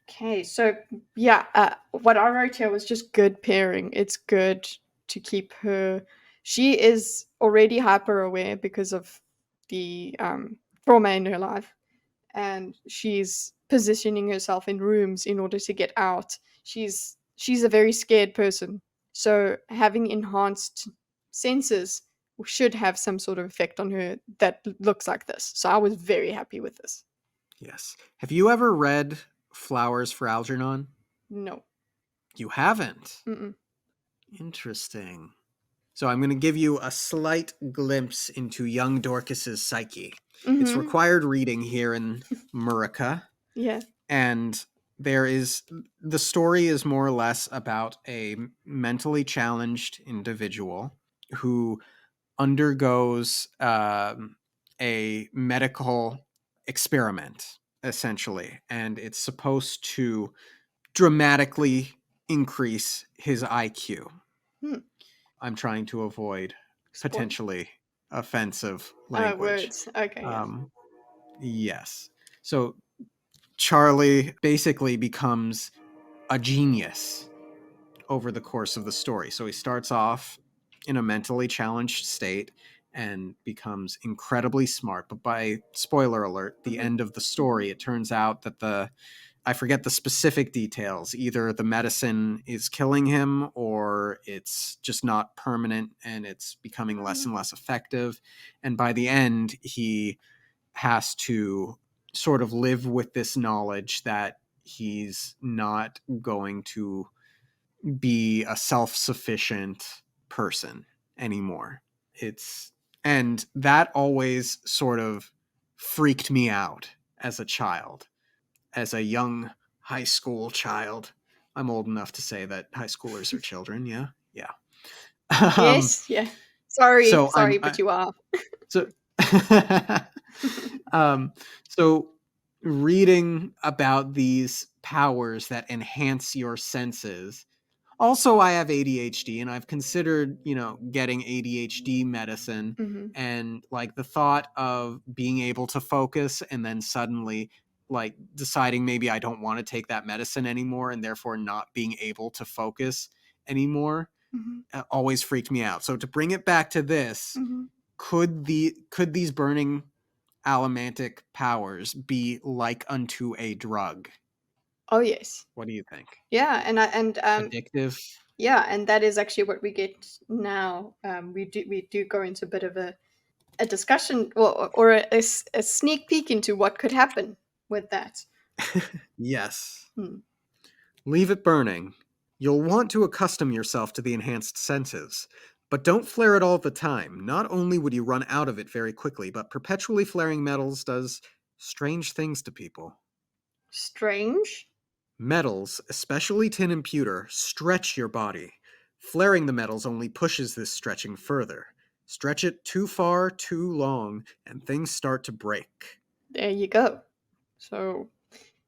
Okay, so yeah, what I wrote here was just good pairing. It's good to keep her. She is already hyper aware because of the trauma in her life, and she's positioning herself in rooms in order to get out. She's a very scared person, so having enhanced senses should have some sort of effect on her that looks like this. So I was very happy with this. Yes. Have you ever read Flowers for Algernon? No. You haven't? Mm-mm. Interesting. So I'm going to give you a slight glimpse into young Dorcas's psyche. It's Mm-hmm. required reading here in Murica, Yeah. and the story is more or less about a mentally challenged individual who undergoes a medical experiment, essentially, and it's supposed to dramatically increase his IQ. Hmm. I'm trying to avoid Spoil. potentially offensive language. Words. Okay. Yes. Um, yes. So Charlie basically becomes a genius over the course of the story. So he starts off in a mentally challenged state and becomes incredibly smart. But by spoiler alert, the Mm-hmm. end of the story, it turns out that I forget the specific details. Either the medicine is killing him or it's just not permanent and it's becoming less and less effective. And by the end, he has to sort of live with this knowledge that he's not going to be a self-sufficient person anymore. It's and that always sort of freaked me out as a child, as a young high school child. I'm old enough to say that high schoolers are children. Yeah, yeah. Um, Yes. Yeah. Sorry. so Sorry, but you are. so um, so reading about these powers that enhance your senses. Also, I have ADHD, and I've considered, getting ADHD medicine, Mm-hmm. and like the thought of being able to focus and then suddenly like deciding maybe I don't want to take that medicine anymore and therefore not being able to focus anymore Mm-hmm. always freaked me out. So to bring it back to this, Mm-hmm. could these burning allomantic powers be like unto a drug? Oh yes. What do you think? Yeah, and Addictive? yeah, and that is actually what we get now. We do go into a bit of a discussion or a sneak peek into what could happen with that. Yes. Hmm. Leave it burning. You'll want to accustom yourself to the enhanced senses. But don't flare it all the time. Not only would you run out of it very quickly, but perpetually flaring metals does strange things to people. Strange. Metals, especially tin and pewter, stretch your body. Flaring the metals only pushes this stretching further. Stretch it too far, too long, and things start to break. There you go. So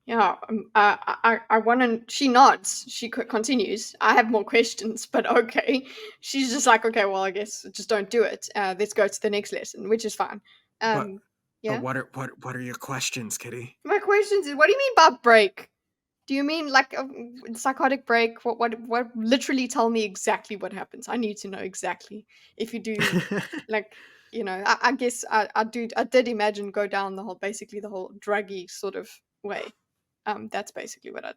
yeah, I want to. She nods. She continues. I have more questions, but okay. She's just like, okay, well, I guess just don't do it. Let's go to the next lesson, which is fine. But Um, but yeah. what are your questions, Kitty? My questions is, what do you mean by break? Do you mean like a psychotic break? What? Literally tell me exactly what happens. I need to know exactly. If you do, like, I guess I did imagine go down the whole, basically the whole druggy sort of way. That's basically what I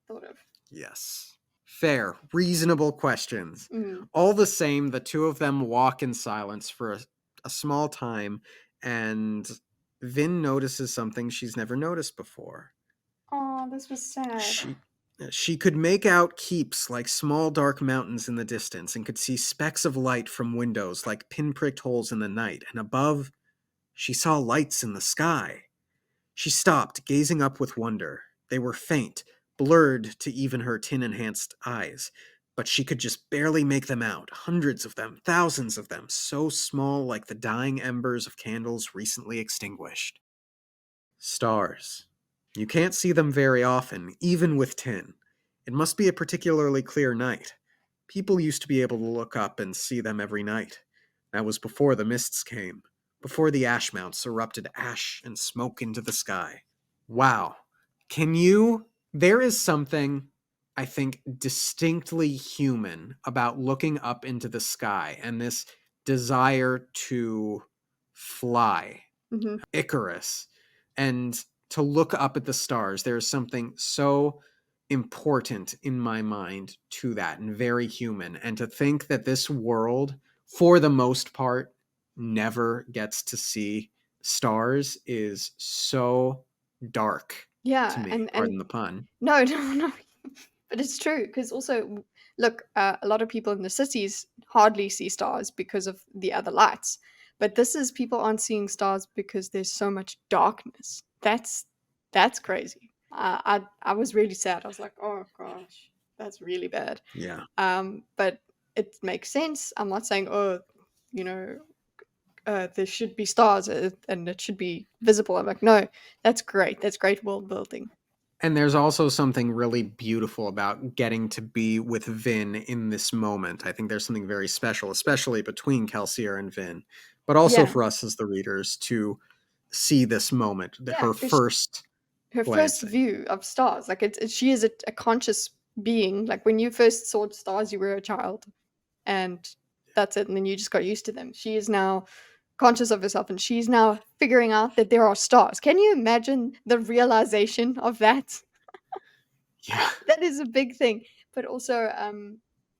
thought of. Yes. Fair, reasonable questions. Mm. All the same, the two of them walk in silence for a small time, and Vin notices something she's never noticed before. Oh, this was sad. She she could make out keeps like small dark mountains in the distance and could see specks of light from windows like pinpricked holes in the night, and above, she saw lights in the sky. She stopped, gazing up with wonder. They were faint, blurred to even her tin enhanced eyes, but she could just barely make them out. Hundreds of them, thousands of them, so small like the dying embers of candles recently extinguished. Stars. You can't see them very often, even with tin. It must be a particularly clear night. People used to be able to look up and see them every night. That was before the mists came, before the ash mounts erupted ash and smoke into the sky. Wow. Can you? There is something, I think, distinctly human about looking up into the sky and this desire to fly. Hmm. Icarus, and to look up at the stars. There's something so important in my mind to that and very human. And to think that this world, for the most part, never gets to see stars is so dark to Yeah, me. and Pardon the pun. no, no, no. But it's true because also, look, a lot of people in the cities hardly see stars because of the other lights. But this is people aren't seeing stars because there's so much darkness. That's crazy. I was really sad. I was like, oh gosh, that's really bad. Yeah. But it makes sense. I'm not saying, oh, you know, there should be stars and it should be visible. I'm like, no, that's great. That's great world building. And there's also something really beautiful about getting to be with Vin in this moment. I think there's something very special, especially between Kelsier and Vin, but also Yeah, for us as the readers to see this moment, yeah, her because first her first glancing. view of stars, like she is a conscious being. Like when you first saw stars, you were a child, and that's it. And then you just got used to them. She is now conscious of herself, and she's now figuring out that there are stars. Can you imagine the realization of that? Yeah. That is a big thing. But also,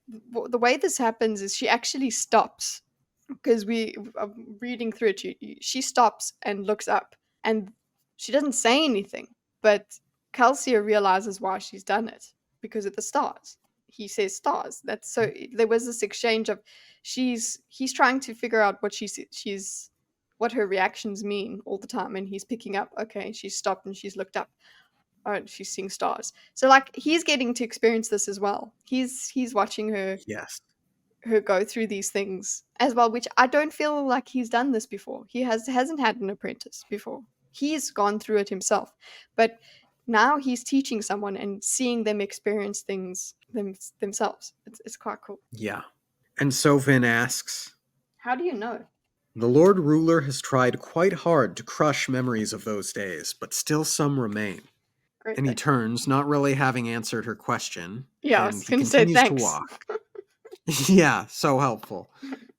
the way this happens is she actually stops because reading through it. She stops and looks up, and she doesn't say anything. But Calcia realizes why she's done it because of the stars. He says stars. That's so. There was this exchange of he's trying to figure out what she's what her reactions mean all the time, and he's picking up. Okay, she's stopped and she's looked up. Oh, she's seeing stars. So like he's getting to experience this as well. He's watching Yes. her go through these things as well, which I don't feel like he's done this before. He hasn't had an apprentice before. He's gone through it himself. But now he's teaching someone and seeing them experience things themselves. It's quite cool. Yeah. And so Vin asks, How do you know? the Lord Ruler has tried quite hard to crush memories of those days, but still some remain. Great, And he thanks. turns, not really having answered her question, Yeah, I and was he gonna say continues to thanks. walk. Yeah, so helpful.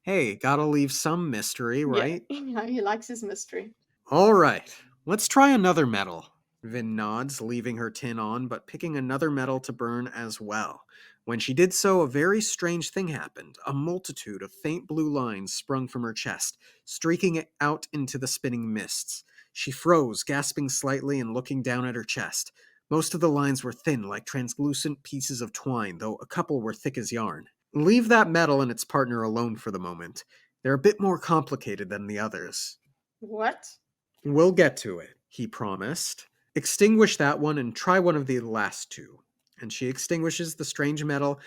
Hey, gotta leave some mystery, Yeah, right? he likes his mystery. All right, let's try another metal. Vin nods, leaving her tin on, but picking another metal to burn as well. When she did so, a very strange thing happened. A multitude of faint blue lines sprung from her chest, streaking it out into the spinning mists. She froze, gasping slightly and looking down at her chest. Most of the lines were thin, like translucent pieces of twine, though a couple were thick as yarn. Leave that metal and its partner alone for the moment. They're a bit more complicated than the others. What? We'll get to it, he promised. Extinguish that one and try one of the last two. And she extinguishes the strange metal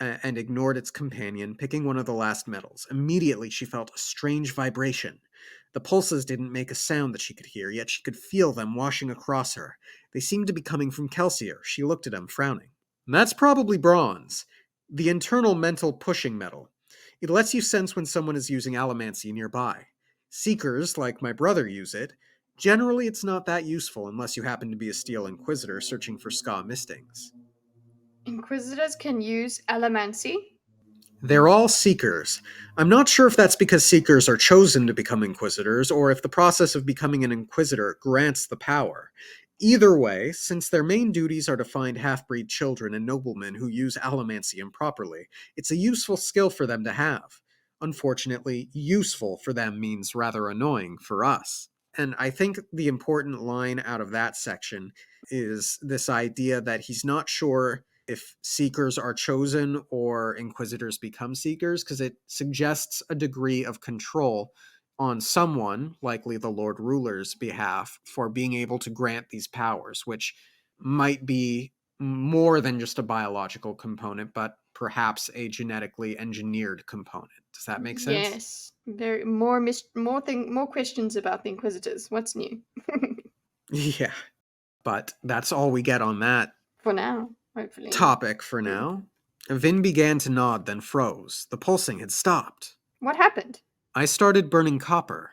and ignored its companion, picking one of the last metals. Immediately, she felt a strange vibration. The pulses didn't make a sound that she could hear, yet she could feel them washing across her. They seemed to be coming from Kelsier. She looked at him, frowning. That's probably bronze, the internal mental pushing metal. It lets you sense when someone is using allomancy nearby. Seekers, like my brother, use it. Generally, it's not that useful unless you happen to be a Steel Inquisitor searching for Ska Mistings. Inquisitors can use allomancy? They're all Seekers. I'm not sure if that's because Seekers are chosen to become Inquisitors, or if the process of becoming an Inquisitor grants the power. Either way, since their main duties are to find half-breed children and noblemen who use allomancy improperly, it's a useful skill for them to have. Unfortunately, useful for them means rather annoying for us. And I think the important line out of that section is this idea that he's not sure if seekers are chosen or inquisitors become seekers, because it suggests a degree of control on someone, likely the Lord Ruler's behalf, for being able to grant these powers, which might be more than just a biological component, but perhaps a genetically engineered component. Does that make sense? Yes. Very more questions about the Inquisitors. What's new? Yeah. But that's all we get on that For now, hopefully. topic for now. Vin began to nod, then froze. The pulsing had stopped. What happened? I started burning copper,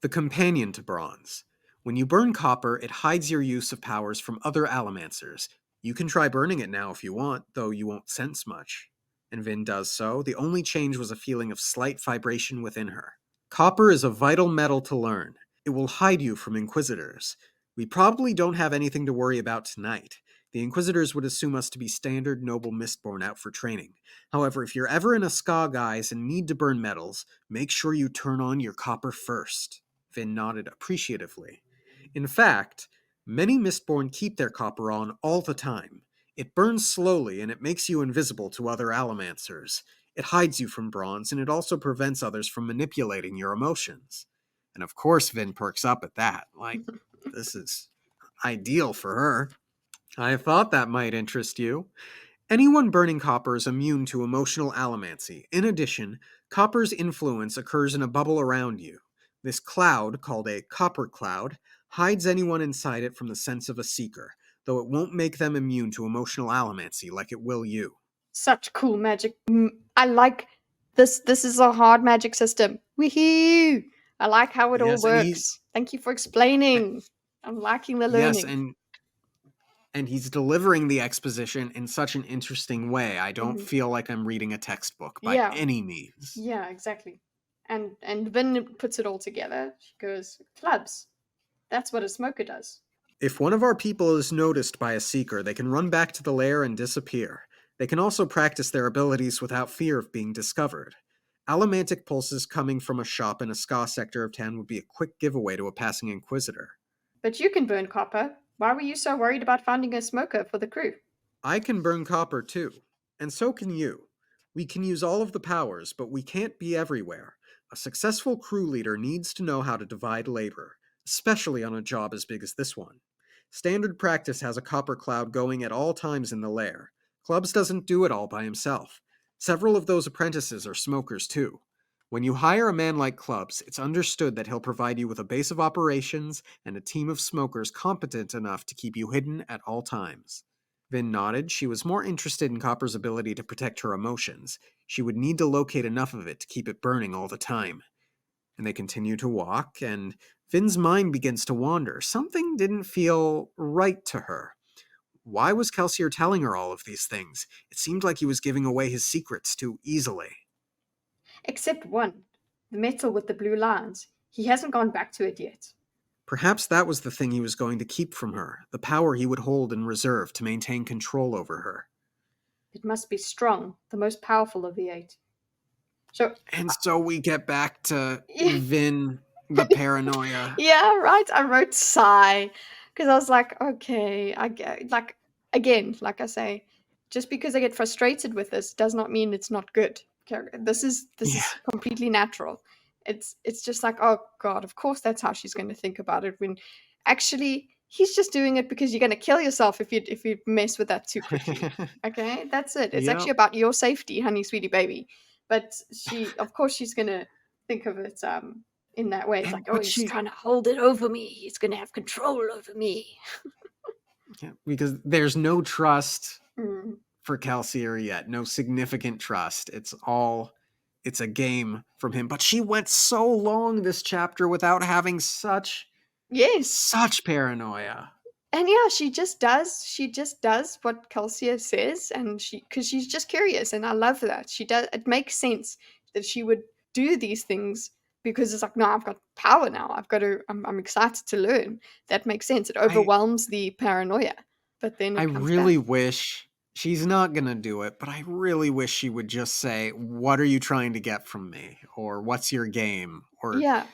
the companion to bronze. When you burn copper, it hides your use of powers from other allomancers. You can try burning it now if you want, though you won't sense much. And Vin does so. The only change was a feeling of slight vibration within her. Copper is a vital metal to learn. It will hide you from Inquisitors. We probably don't have anything to worry about tonight. The Inquisitors would assume us to be standard noble Mistborn out for training. However, if you're ever in a Ska guise and need to burn metals, make sure you turn on your copper first. Vin nodded appreciatively. In fact, many Mistborn keep their copper on all the time. It burns slowly and it makes you invisible to other allomancers. It hides you from bronze and it also prevents others from manipulating your emotions. And of course, Vin perks up at that. Like, this is ideal for her. I thought that might interest you. Anyone burning copper is immune to emotional allomancy. In addition, copper's influence occurs in a bubble around you. This cloud, called a copper cloud, hides anyone inside it from the sense of a seeker, though it won't make them immune to emotional allomancy like it will you. Such cool magic. I like this. This is a hard magic system. Woohoo! I like how it all Yes, and he works. Thank you for explaining. I'm liking the yes, learning. and he's delivering the exposition in such an interesting way. I don't Hmm. feel like I'm reading a textbook by Yeah, any means. yeah, exactly. And Vin puts it all together. She goes, clubs. That's what a smoker does. If one of our people is noticed by a seeker, they can run back to the lair and disappear. They can also practice their abilities without fear of being discovered. Allomantic pulses coming from a shop in a ska sector of town would be a quick giveaway to a passing inquisitor. But you can burn copper. Why were you so worried about finding a smoker for the crew? I can burn copper too, and so can you. We can use all of the powers, but we can't be everywhere. A successful crew leader needs to know how to divide labor, especially on a job as big as this one. Standard practice has a copper cloud going at all times in the lair. Clubs doesn't do it all by himself. Several of those apprentices are smokers too. When you hire a man like Clubs, it's understood that he'll provide you with a base of operations and a team of smokers competent enough to keep you hidden at all times. Vin nodded. She was more interested in Copper's ability to protect her emotions. She would need to locate enough of it to keep it burning all the time. And they continue to walk, and Vin's mind begins to wander. Something didn't feel right to her. Why was Kelsier telling her all of these things? It seemed like he was giving away his secrets too easily. Except one. The metal with the blue lines. He hasn't gone back to it yet. Perhaps that was the thing he was going to keep from her, the power he would hold in reserve to maintain control over her. It must be strong, the most powerful of the eight. So, And so we get back to yeah, Vin, the paranoia. yeah, right. I wrote sigh because I was like, okay, I get like again, like I say, just because I get frustrated with this does not mean it's not good. Okay, this Yeah. is completely natural. It's just like, oh god, of course that's how she's going to think about it when actually he's just doing it because you're going to kill yourself if you mess with that too quickly. Okay, that's it. It's Yep. actually about your safety, honey, sweetie baby. But she, of course, she's going to think of it in that way. It's like, And oh, but he's she trying to hold it over me. He's going to have control over me. yeah, because there's no trust Mm. for Calcier yet, no significant trust. It's a game from him. But she went so long this chapter without having Yes. such paranoia. And yeah, she just does what Kelsia says, and because she's just curious, and I love that. She does. It makes sense that she would do these things because it's like, no, I've got power now. I've got to. I'm excited to learn. That makes sense. It I overwhelms the paranoia, but then I it comes back. really wish she's not gonna do it, but I really wish she would just say, "What are you trying to get from me?" or "What's your game?" or Yeah.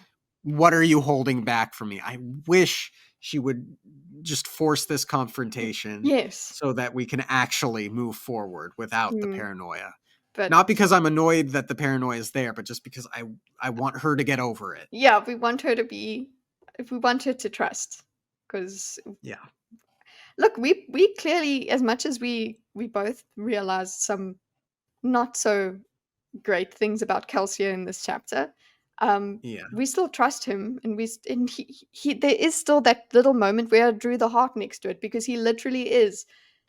"What are you holding back from me?" I wish she would just force this confrontation Yes. so that we can actually move forward without the Mm, paranoia. but Not because I'm annoyed that the paranoia is there, but just because I want her to get over it. yeah, we want her to be. If we want her to trust, because Yeah. look, we clearly, as much as we both realized some not so great things about Kelsier in this chapter. Yeah. We still trust him, and and he there is still that little moment where I drew the heart next to it because he literally is.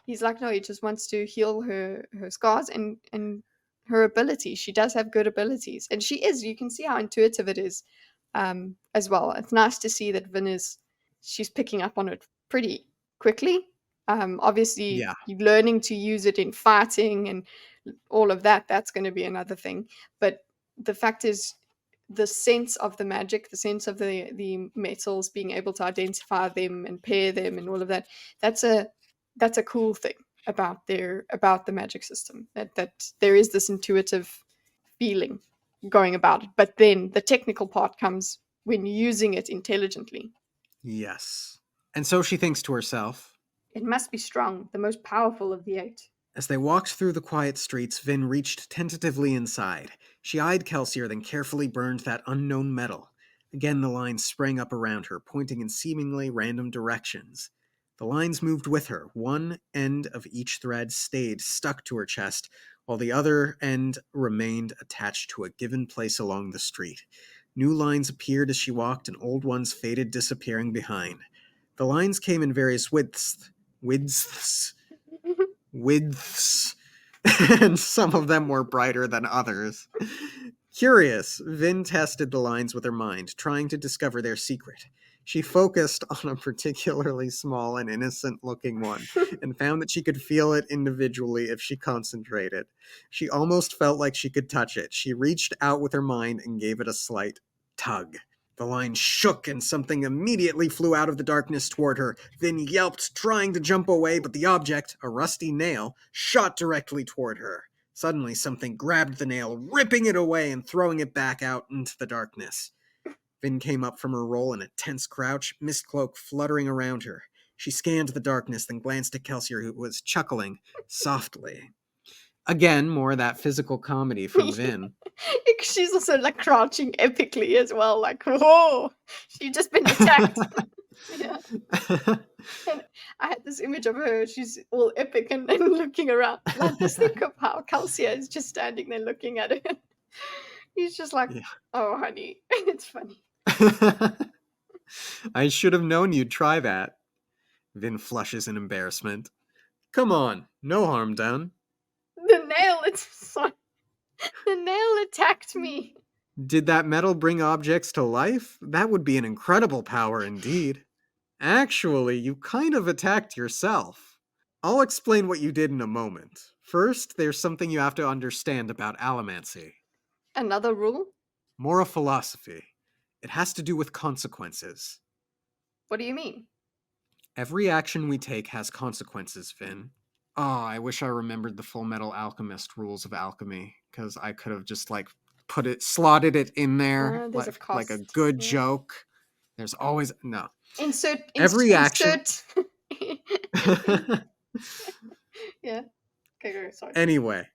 He's like, no, he just wants to heal her scars and her abilities. She does have good abilities, and she is. You can see how intuitive it is, as well. It's nice to see that Vin is she's picking up on it pretty quickly. Obviously, Yeah. learning to use it in fighting and all of that, that's going to be another thing. But the fact is, the sense of the magic, the sense of the metals, being able to identify them and pair them and all of that, that's a cool thing about the magic system. That there is this intuitive feeling going about it. But then the technical part comes when using it intelligently. Yes. And so she thinks to herself, It must be strong, the most powerful of the 8. As they walked through the quiet streets, Vin reached tentatively inside. She eyed Kelsier, then carefully burned that unknown metal. Again, the lines sprang up around her, pointing in seemingly random directions. The lines moved with her. One end of each thread stayed stuck to her chest, while the other end remained attached to a given place along the street. New lines appeared as she walked, and old ones faded, disappearing behind. The lines came in various widths, and some of them were brighter than others. Curious, Vin tested the lines with her mind, trying to discover their secret. She focused on a particularly small and innocent-looking one, and found that she could feel it individually if she concentrated. She almost felt like she could touch it. She reached out with her mind and gave it a slight tug. The line shook and something immediately flew out of the darkness toward her. Vin yelped, trying to jump away, but the object, a rusty nail, shot directly toward her. Suddenly, something grabbed the nail, ripping it away and throwing it back out into the darkness. Vin came up from her roll in a tense crouch, mist cloak fluttering around her. She scanned the darkness, then glanced at Kelsier, who was chuckling softly. Again, more of that physical comedy from Vin. She's also like crouching epically as well, like, whoa, she's just been attacked. Yeah. And I had this image of her, she's all epic and looking around. Like, just think of how Kelsier is just standing there looking at it. He's just like, Yeah. oh, honey, it's funny. I should have known you'd try that. Vin flushes in embarrassment. Come on, no harm done. The nail attacked me. Did that metal bring objects to life? That would be an incredible power indeed. Actually, you kind of attacked yourself. I'll explain what you did in a moment. First, there's something you have to understand about allomancy. Another rule? More a philosophy. It has to do with consequences. What do you mean? Every action we take has consequences, Vin. Oh, I wish I remembered the Full Metal Alchemist rules of alchemy, because I could have just slotted it in there like a good joke. There's always no. Every action. Yeah. Okay, go. Sorry. Anyway,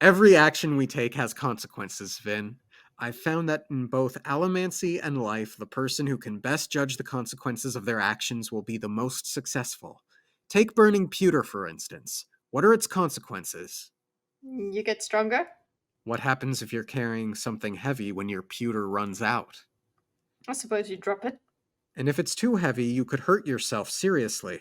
every action we take has consequences, Vin. I've found that in both allomancy and life, the person who can best judge the consequences of their actions will be the most successful. Take burning pewter, for instance. What are its consequences? You get stronger? What happens if you're carrying something heavy when your pewter runs out? I suppose you drop it. And if it's too heavy, you could hurt yourself seriously.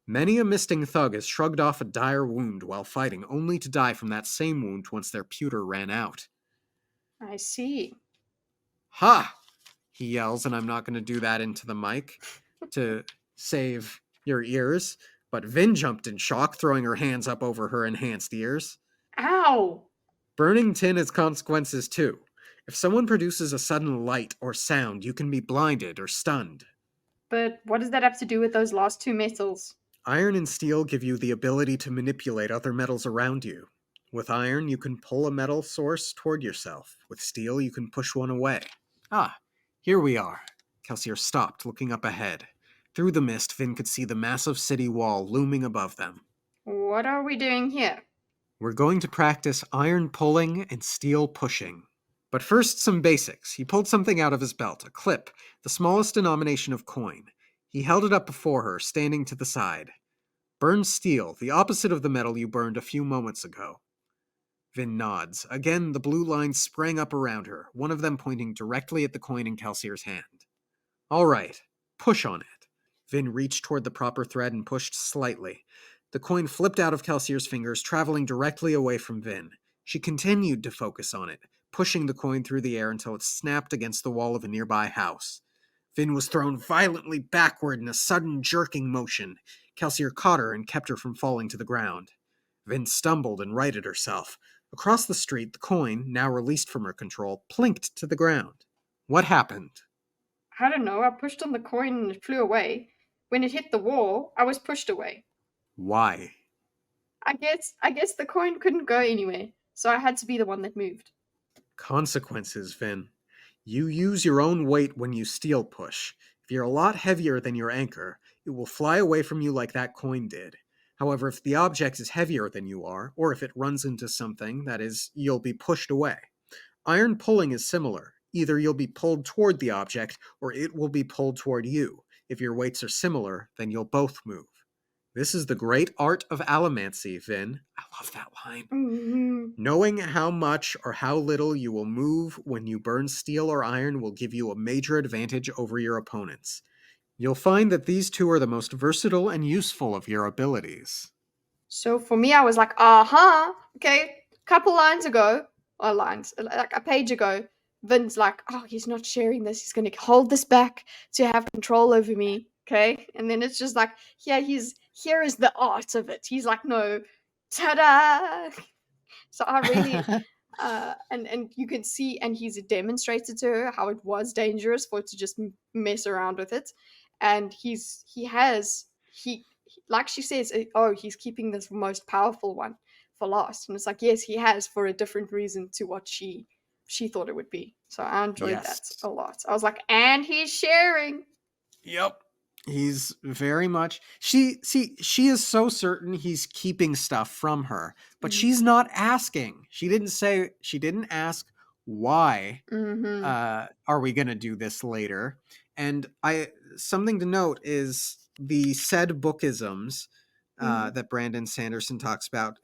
Many a misting thug has shrugged off a dire wound while fighting, only to die from that same wound once their pewter ran out. I see. Ha! He yells, and I'm not going to do that into the mic to save your ears. But Vin jumped in shock, throwing her hands up over her enhanced ears. Ow! Burning tin has consequences too. If someone produces a sudden light or sound, you can be blinded or stunned. But what does that have to do with those last 2 metals? Iron and steel give you the ability to manipulate other metals around you. With iron, you can pull a metal source toward yourself. With steel, you can push one away. Ah, here we are. Kelsier stopped, looking up ahead. Through the mist, Vin could see the massive city wall looming above them. What are we doing here? We're going to practice iron pulling and steel pushing. But first, some basics. He pulled something out of his belt, a clip, the smallest denomination of coin. He held it up before her, standing to the side. Burn steel, the opposite of the metal you burned a few moments ago. Vin nods. Again, the blue lines sprang up around her, one of them pointing directly at the coin in Kelsier's hand. All right, push on it. Vin reached toward the proper thread and pushed slightly. The coin flipped out of Kelsier's fingers, traveling directly away from Vin. She continued to focus on it, pushing the coin through the air until it snapped against the wall of a nearby house. Vin was thrown violently backward in a sudden jerking motion. Kelsier caught her and kept her from falling to the ground. Vin stumbled and righted herself. Across the street, the coin, now released from her control, plinked to the ground. What happened? I don't know. I pushed on the coin and it flew away. When it hit the wall, I was pushed away. Why? I guess the coin couldn't go anywhere, so I had to be the one that moved. Consequences, Vin. You use your own weight when you steel push. If you're a lot heavier than your anchor, it will fly away from you like that coin did. However, if the object is heavier than you are, or if it runs into something, that is, you'll be pushed away. Iron pulling is similar. Either you'll be pulled toward the object, or it will be pulled toward you. If your weights are similar, then you'll both move. This is the great art of allomancy, Vin. I love that line. Mm-hmm. Knowing how much or how little you will move when you burn steel or iron will give you a major advantage over your opponents. You'll find that these two are the most versatile and useful of your abilities. So for me, I was like, okay. Couple lines ago, or lines, like a page ago, Vin's like, oh, he's not sharing this. He's going to hold this back to have control over me. Okay. And then it's just like, here is the art of it. He's like, no, ta-da. So I really, and you can see, and he's demonstrated to her how it was dangerous for it to just mess around with it, and he like she says, oh, he's keeping this most powerful one for last, and it's like, yes, he has, for a different reason to what she thought it would be. So I enjoyed that Yes. a lot. I was like, and he's sharing. Yep. He's very much she is so certain he's keeping stuff from her, but Mm-hmm. she's not asking. She didn't ask why Mm-hmm. are we going to do this later? And something to note is the said bookisms Mm-hmm. that Brandon Sanderson talks about.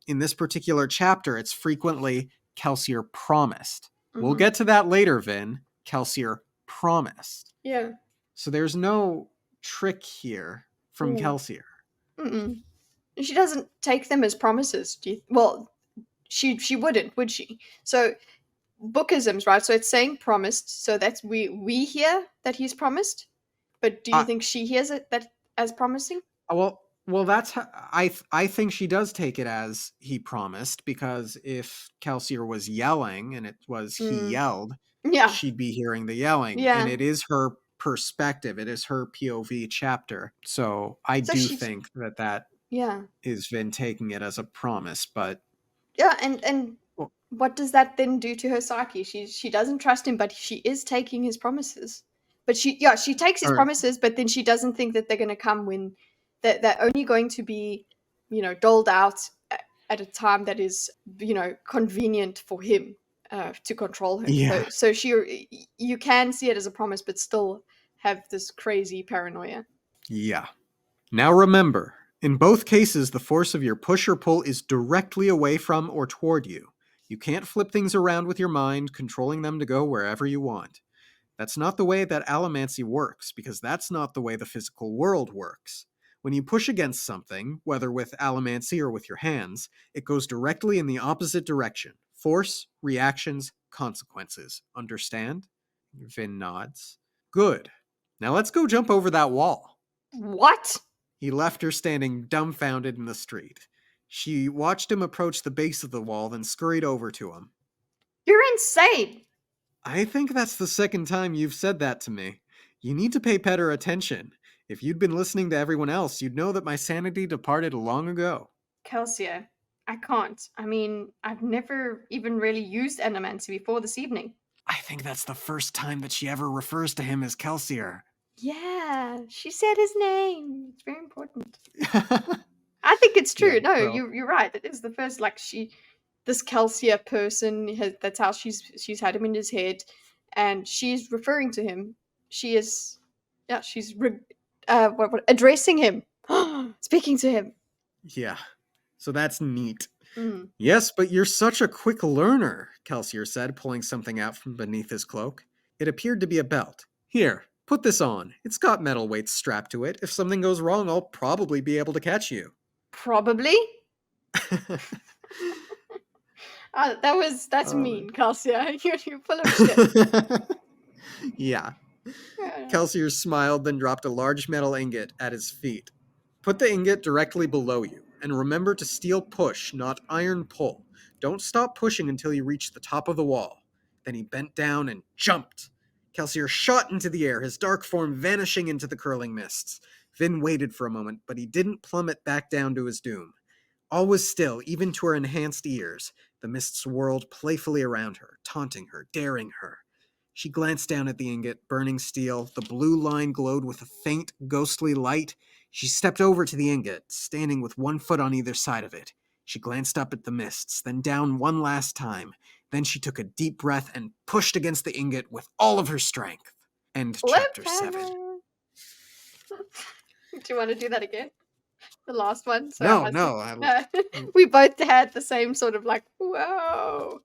In this particular chapter, it's frequently Kelsier promised. We'll Mm-hmm. get to that later, Vin. Kelsier promised. Yeah. So there's no trick here from Mm. Kelsier. Mm-mm. She doesn't take them as promises. Well, she wouldn't, would she? So bookisms, right? So it's saying promised. So that's we hear that he's promised. But do you Uh, think she hears it that as promising? well, that's how, I think she does take it as he promised, because if Kelsier was yelling and it was he Mm. yelled, Yeah. she'd be hearing the yelling, and Yeah. it is her perspective, it is her POV chapter. So I So do she. think that Yeah. is Vin taking it as a promise, but Yeah. And well, what does that then do to her psyche? She doesn't trust him, but she is taking his promises. But she takes his or promises, but then she doesn't think that they're going to come when they're only going to be, doled out at a time that is, convenient for him to control her. yeah, So you can see it as a promise, but still have this crazy paranoia. yeah. Now remember, in both cases, the force of your push or pull is directly away from or toward you. You can't flip things around with your mind, controlling them to go wherever you want. That's not the way that allomancy works, because that's not the way the physical world works. When you push against something, whether with allomancy or with your hands, it goes directly in the opposite direction. Force, reactions, consequences. Understand? Vin nods. Good. Now let's go jump over that wall. What? He left her standing dumbfounded in the street. She watched him approach the base of the wall, then scurried over to him. You're insane. I think that's the second time you've said that to me. You need to pay better attention. If you'd been listening to everyone else, you'd know that my sanity departed long ago. Kelsia, I can't. I mean, I've never even really used Endermancy before this evening. I think that's the first time that she ever refers to him as Kelsier. Yeah, she said his name. It's very important. I think it's true. Yeah, No, well, you're right. It is the first, like, this Kelsia person. That's how she's had him in his head, and she's referring to him. She is, yeah, she's addressing him, speaking to him. yeah. So that's neat. Mm. Yes, but you're such a quick learner, Kelsier said, pulling something out from beneath his cloak. It appeared to be a belt. Here, put this on. It's got metal weights strapped to it. If something goes wrong, I'll probably be able to catch you. Probably. That's mean, Kelsia. You're full of shit. Yeah. Yeah. Kelsier smiled, then dropped a large metal ingot at his feet. Put the ingot directly below you, and remember to steel push, not iron pull. Don't stop pushing until you reach the top of the wall. Then he bent down and jumped. Kelsier shot into the air, his dark form vanishing into the curling mists. Vin waited for a moment, but he didn't plummet back down to his doom. All was still, even to her enhanced ears. The mists whirled playfully around her, taunting her, daring her. She glanced down at the ingot, burning steel. The blue line glowed with a faint, ghostly light. She stepped over to the ingot, standing with one foot on either side of it. She glanced up at the mists, then down one last time. Then she took a deep breath and pushed against the ingot with all of her strength. End chapter 7. Cliffhanger. Do you want to do that again? The last one. So No, I no. we both had the same sort of like, whoa.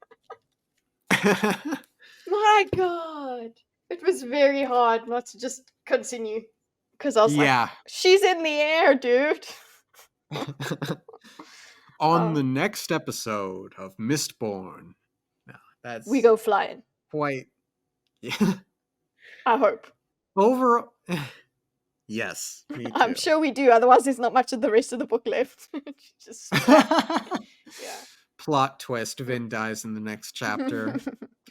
My God. It was very hard not to just continue. Because I was like, Yeah. she's in the air, dude. On the next episode of Mistborn. Now, that's we go flying. quite. Yeah. I hope. Overall. Yes, me too. I'm sure we do. Otherwise, there's not much of the rest of the book left. Just yeah. Plot twist: Vin dies in the next chapter.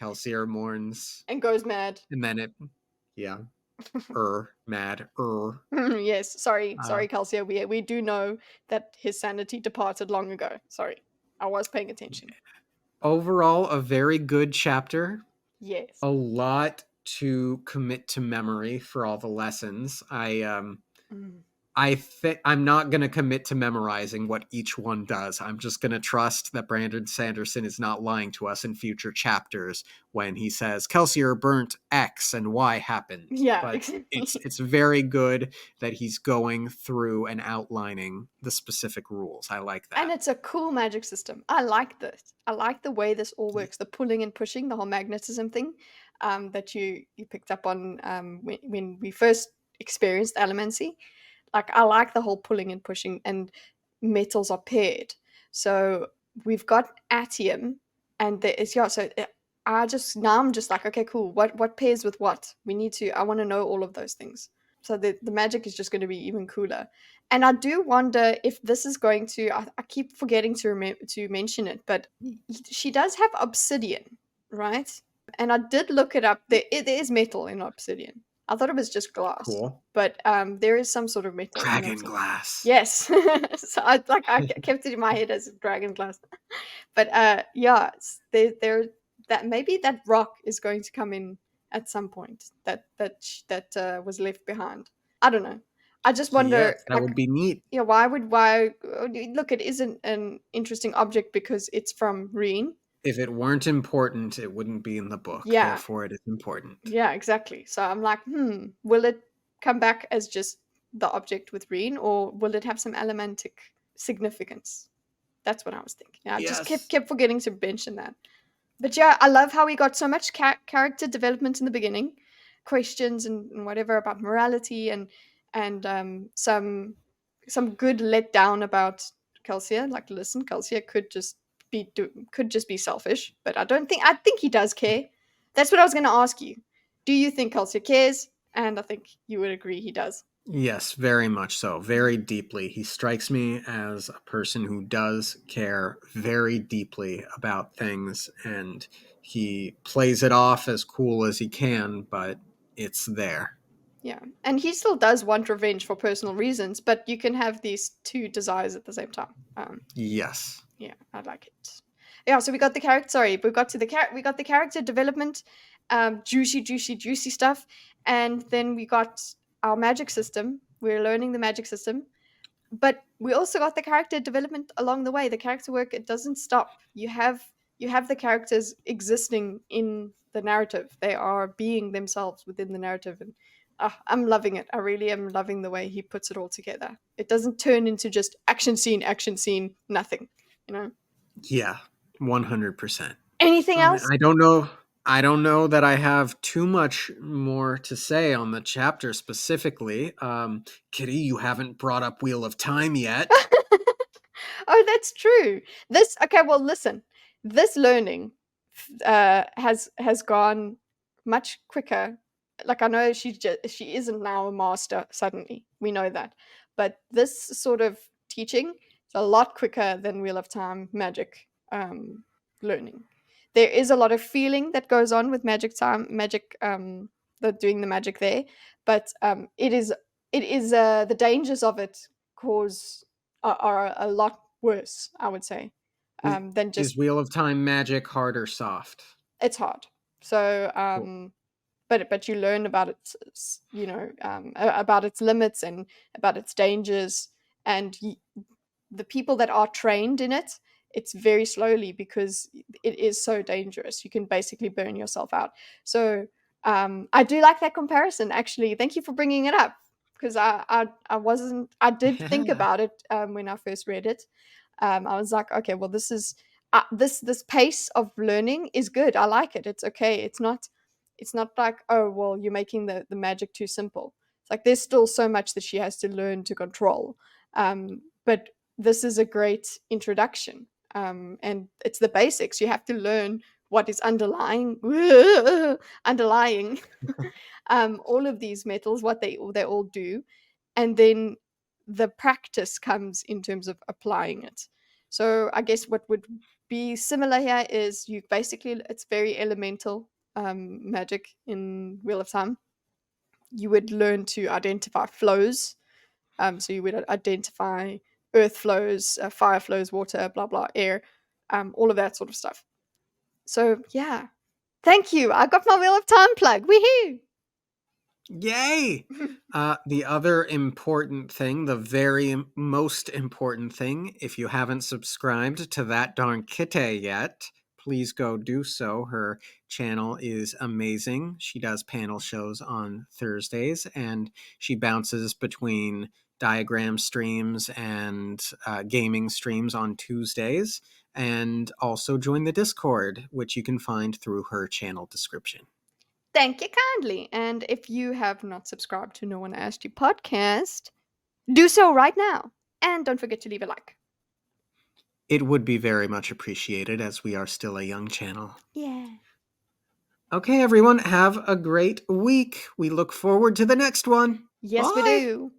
Kelsier mourns and goes mad. And then it, yeah, mad. Yes, sorry, Kelsier. We do know that his sanity departed long ago. Sorry, I was paying attention. Overall, a very good chapter. Yes. A lot to commit to memory for all the lessons. I'm not going to commit to memorizing what each one does. I'm just going to trust that Brandon Sanderson is not lying to us in future chapters when he says Kelsier burnt X and Y happened. Yeah, but exactly. it's very good that he's going through and outlining the specific rules. I like that. And it's a cool magic system. I like this. I like the way this all works. The pulling and pushing, the whole magnetism thing that you picked up on when we first experienced Elemency. Like, I like the whole pulling and pushing, and metals are paired. So we've got atium, and there is so I'm just like, okay, cool. What pairs with what? I want to know all of those things. So the magic is just going to be even cooler. And I do wonder if this is going to. I keep forgetting to mention it, but she does have obsidian, right? And I did look it up. There is metal in obsidian. I thought it was just glass. Cool. But there is some sort of metal. Dragon glass. Yes. So I kept it in my head as dragon glass. But yeah, that maybe that rock is going to come in at some point that was left behind. I don't know. I just wonder. Yes, that would be neat. Yeah, look, it isn't an interesting object because it's from Reen. If it weren't important, it wouldn't be in the book. Yeah. Therefore, it is important. Yeah, exactly. So I'm like, will it come back as just the object with Reen, or will it have some elementic significance? That's what I was thinking. I just kept forgetting to mention that. But yeah, I love how we got so much character development in the beginning, questions and whatever about morality and some good letdown about Kelsier. Like, listen, Kelsier could just be selfish, but I think he does care. That's what I was going to ask you. Do you think Kelsier cares? And I think you would agree he does. Yes, very much so. Very deeply. He strikes me as a person who does care very deeply about things, and he plays it off as cool as he can, but it's there. Yeah, and he still does want revenge for personal reasons, but you can have these two desires at the same time. Yes. Yeah, I like it. Yeah, so we got the character. Sorry, we got the character development, juicy stuff, and then we got our magic system. We're learning the magic system, but we also got the character development along the way. The character work, it doesn't stop. You have the characters existing in the narrative. They are being themselves within the narrative, and I'm loving it. I really am loving the way he puts it all together. It doesn't turn into just action scene, nothing. You know? Yeah, 100%. Anything else? I don't know that I have too much more to say on the chapter specifically. Kitty, you haven't brought up Wheel of Time yet. Oh, that's true. Well, listen. This learning has gone much quicker. Like, I know she isn't now a master suddenly. We know that. But this sort of teaching is a lot quicker than Wheel of Time magic learning. There is a lot of feeling that goes on with doing the magic there, but it is the dangers of it are a lot worse, I would say, than just. Is Wheel of Time magic hard or soft? It's hard. So Cool. but you learn about its about its limits and about its dangers, and the people that are trained in it, it's very slowly because it is so dangerous. You can basically burn yourself out. So I do like that comparison. Actually, thank you for bringing it up because I wasn't I did think Yeah. about it when I first read it. I was like, okay, well, this is this pace of learning is good. I like it. It's okay. It's not like, oh well, you're making the magic too simple. It's like there's still so much that she has to learn to control. But this is a great introduction. And it's the basics. You have to learn what is underlying underlying all of these metals, what they all do, and then the practice comes in terms of applying it. So I guess what would be similar here is you basically it's very elemental magic in Wheel of Time. You would learn to identify flows. So you would identify earth flows, fire flows, water, blah blah, air, all of that sort of stuff. So yeah, thank you. I got my Wheel of Time plug. Woohoo! Yay! The other important thing, the very most important thing, if you haven't subscribed to That Darn Kitteh yet, please go do so. Her channel is amazing. She does panel shows on Thursdays, and she bounces between diagram streams and gaming streams on Tuesdays. And also join the Discord, which you can find through her channel description. Thank you kindly. And if you have not subscribed to No One Asked You podcast, do so right now. And don't forget to leave a like. It would be very much appreciated as we are still a young channel. Yeah. Okay, everyone, have a great week. We look forward to the next one. Yes, we Bye. do.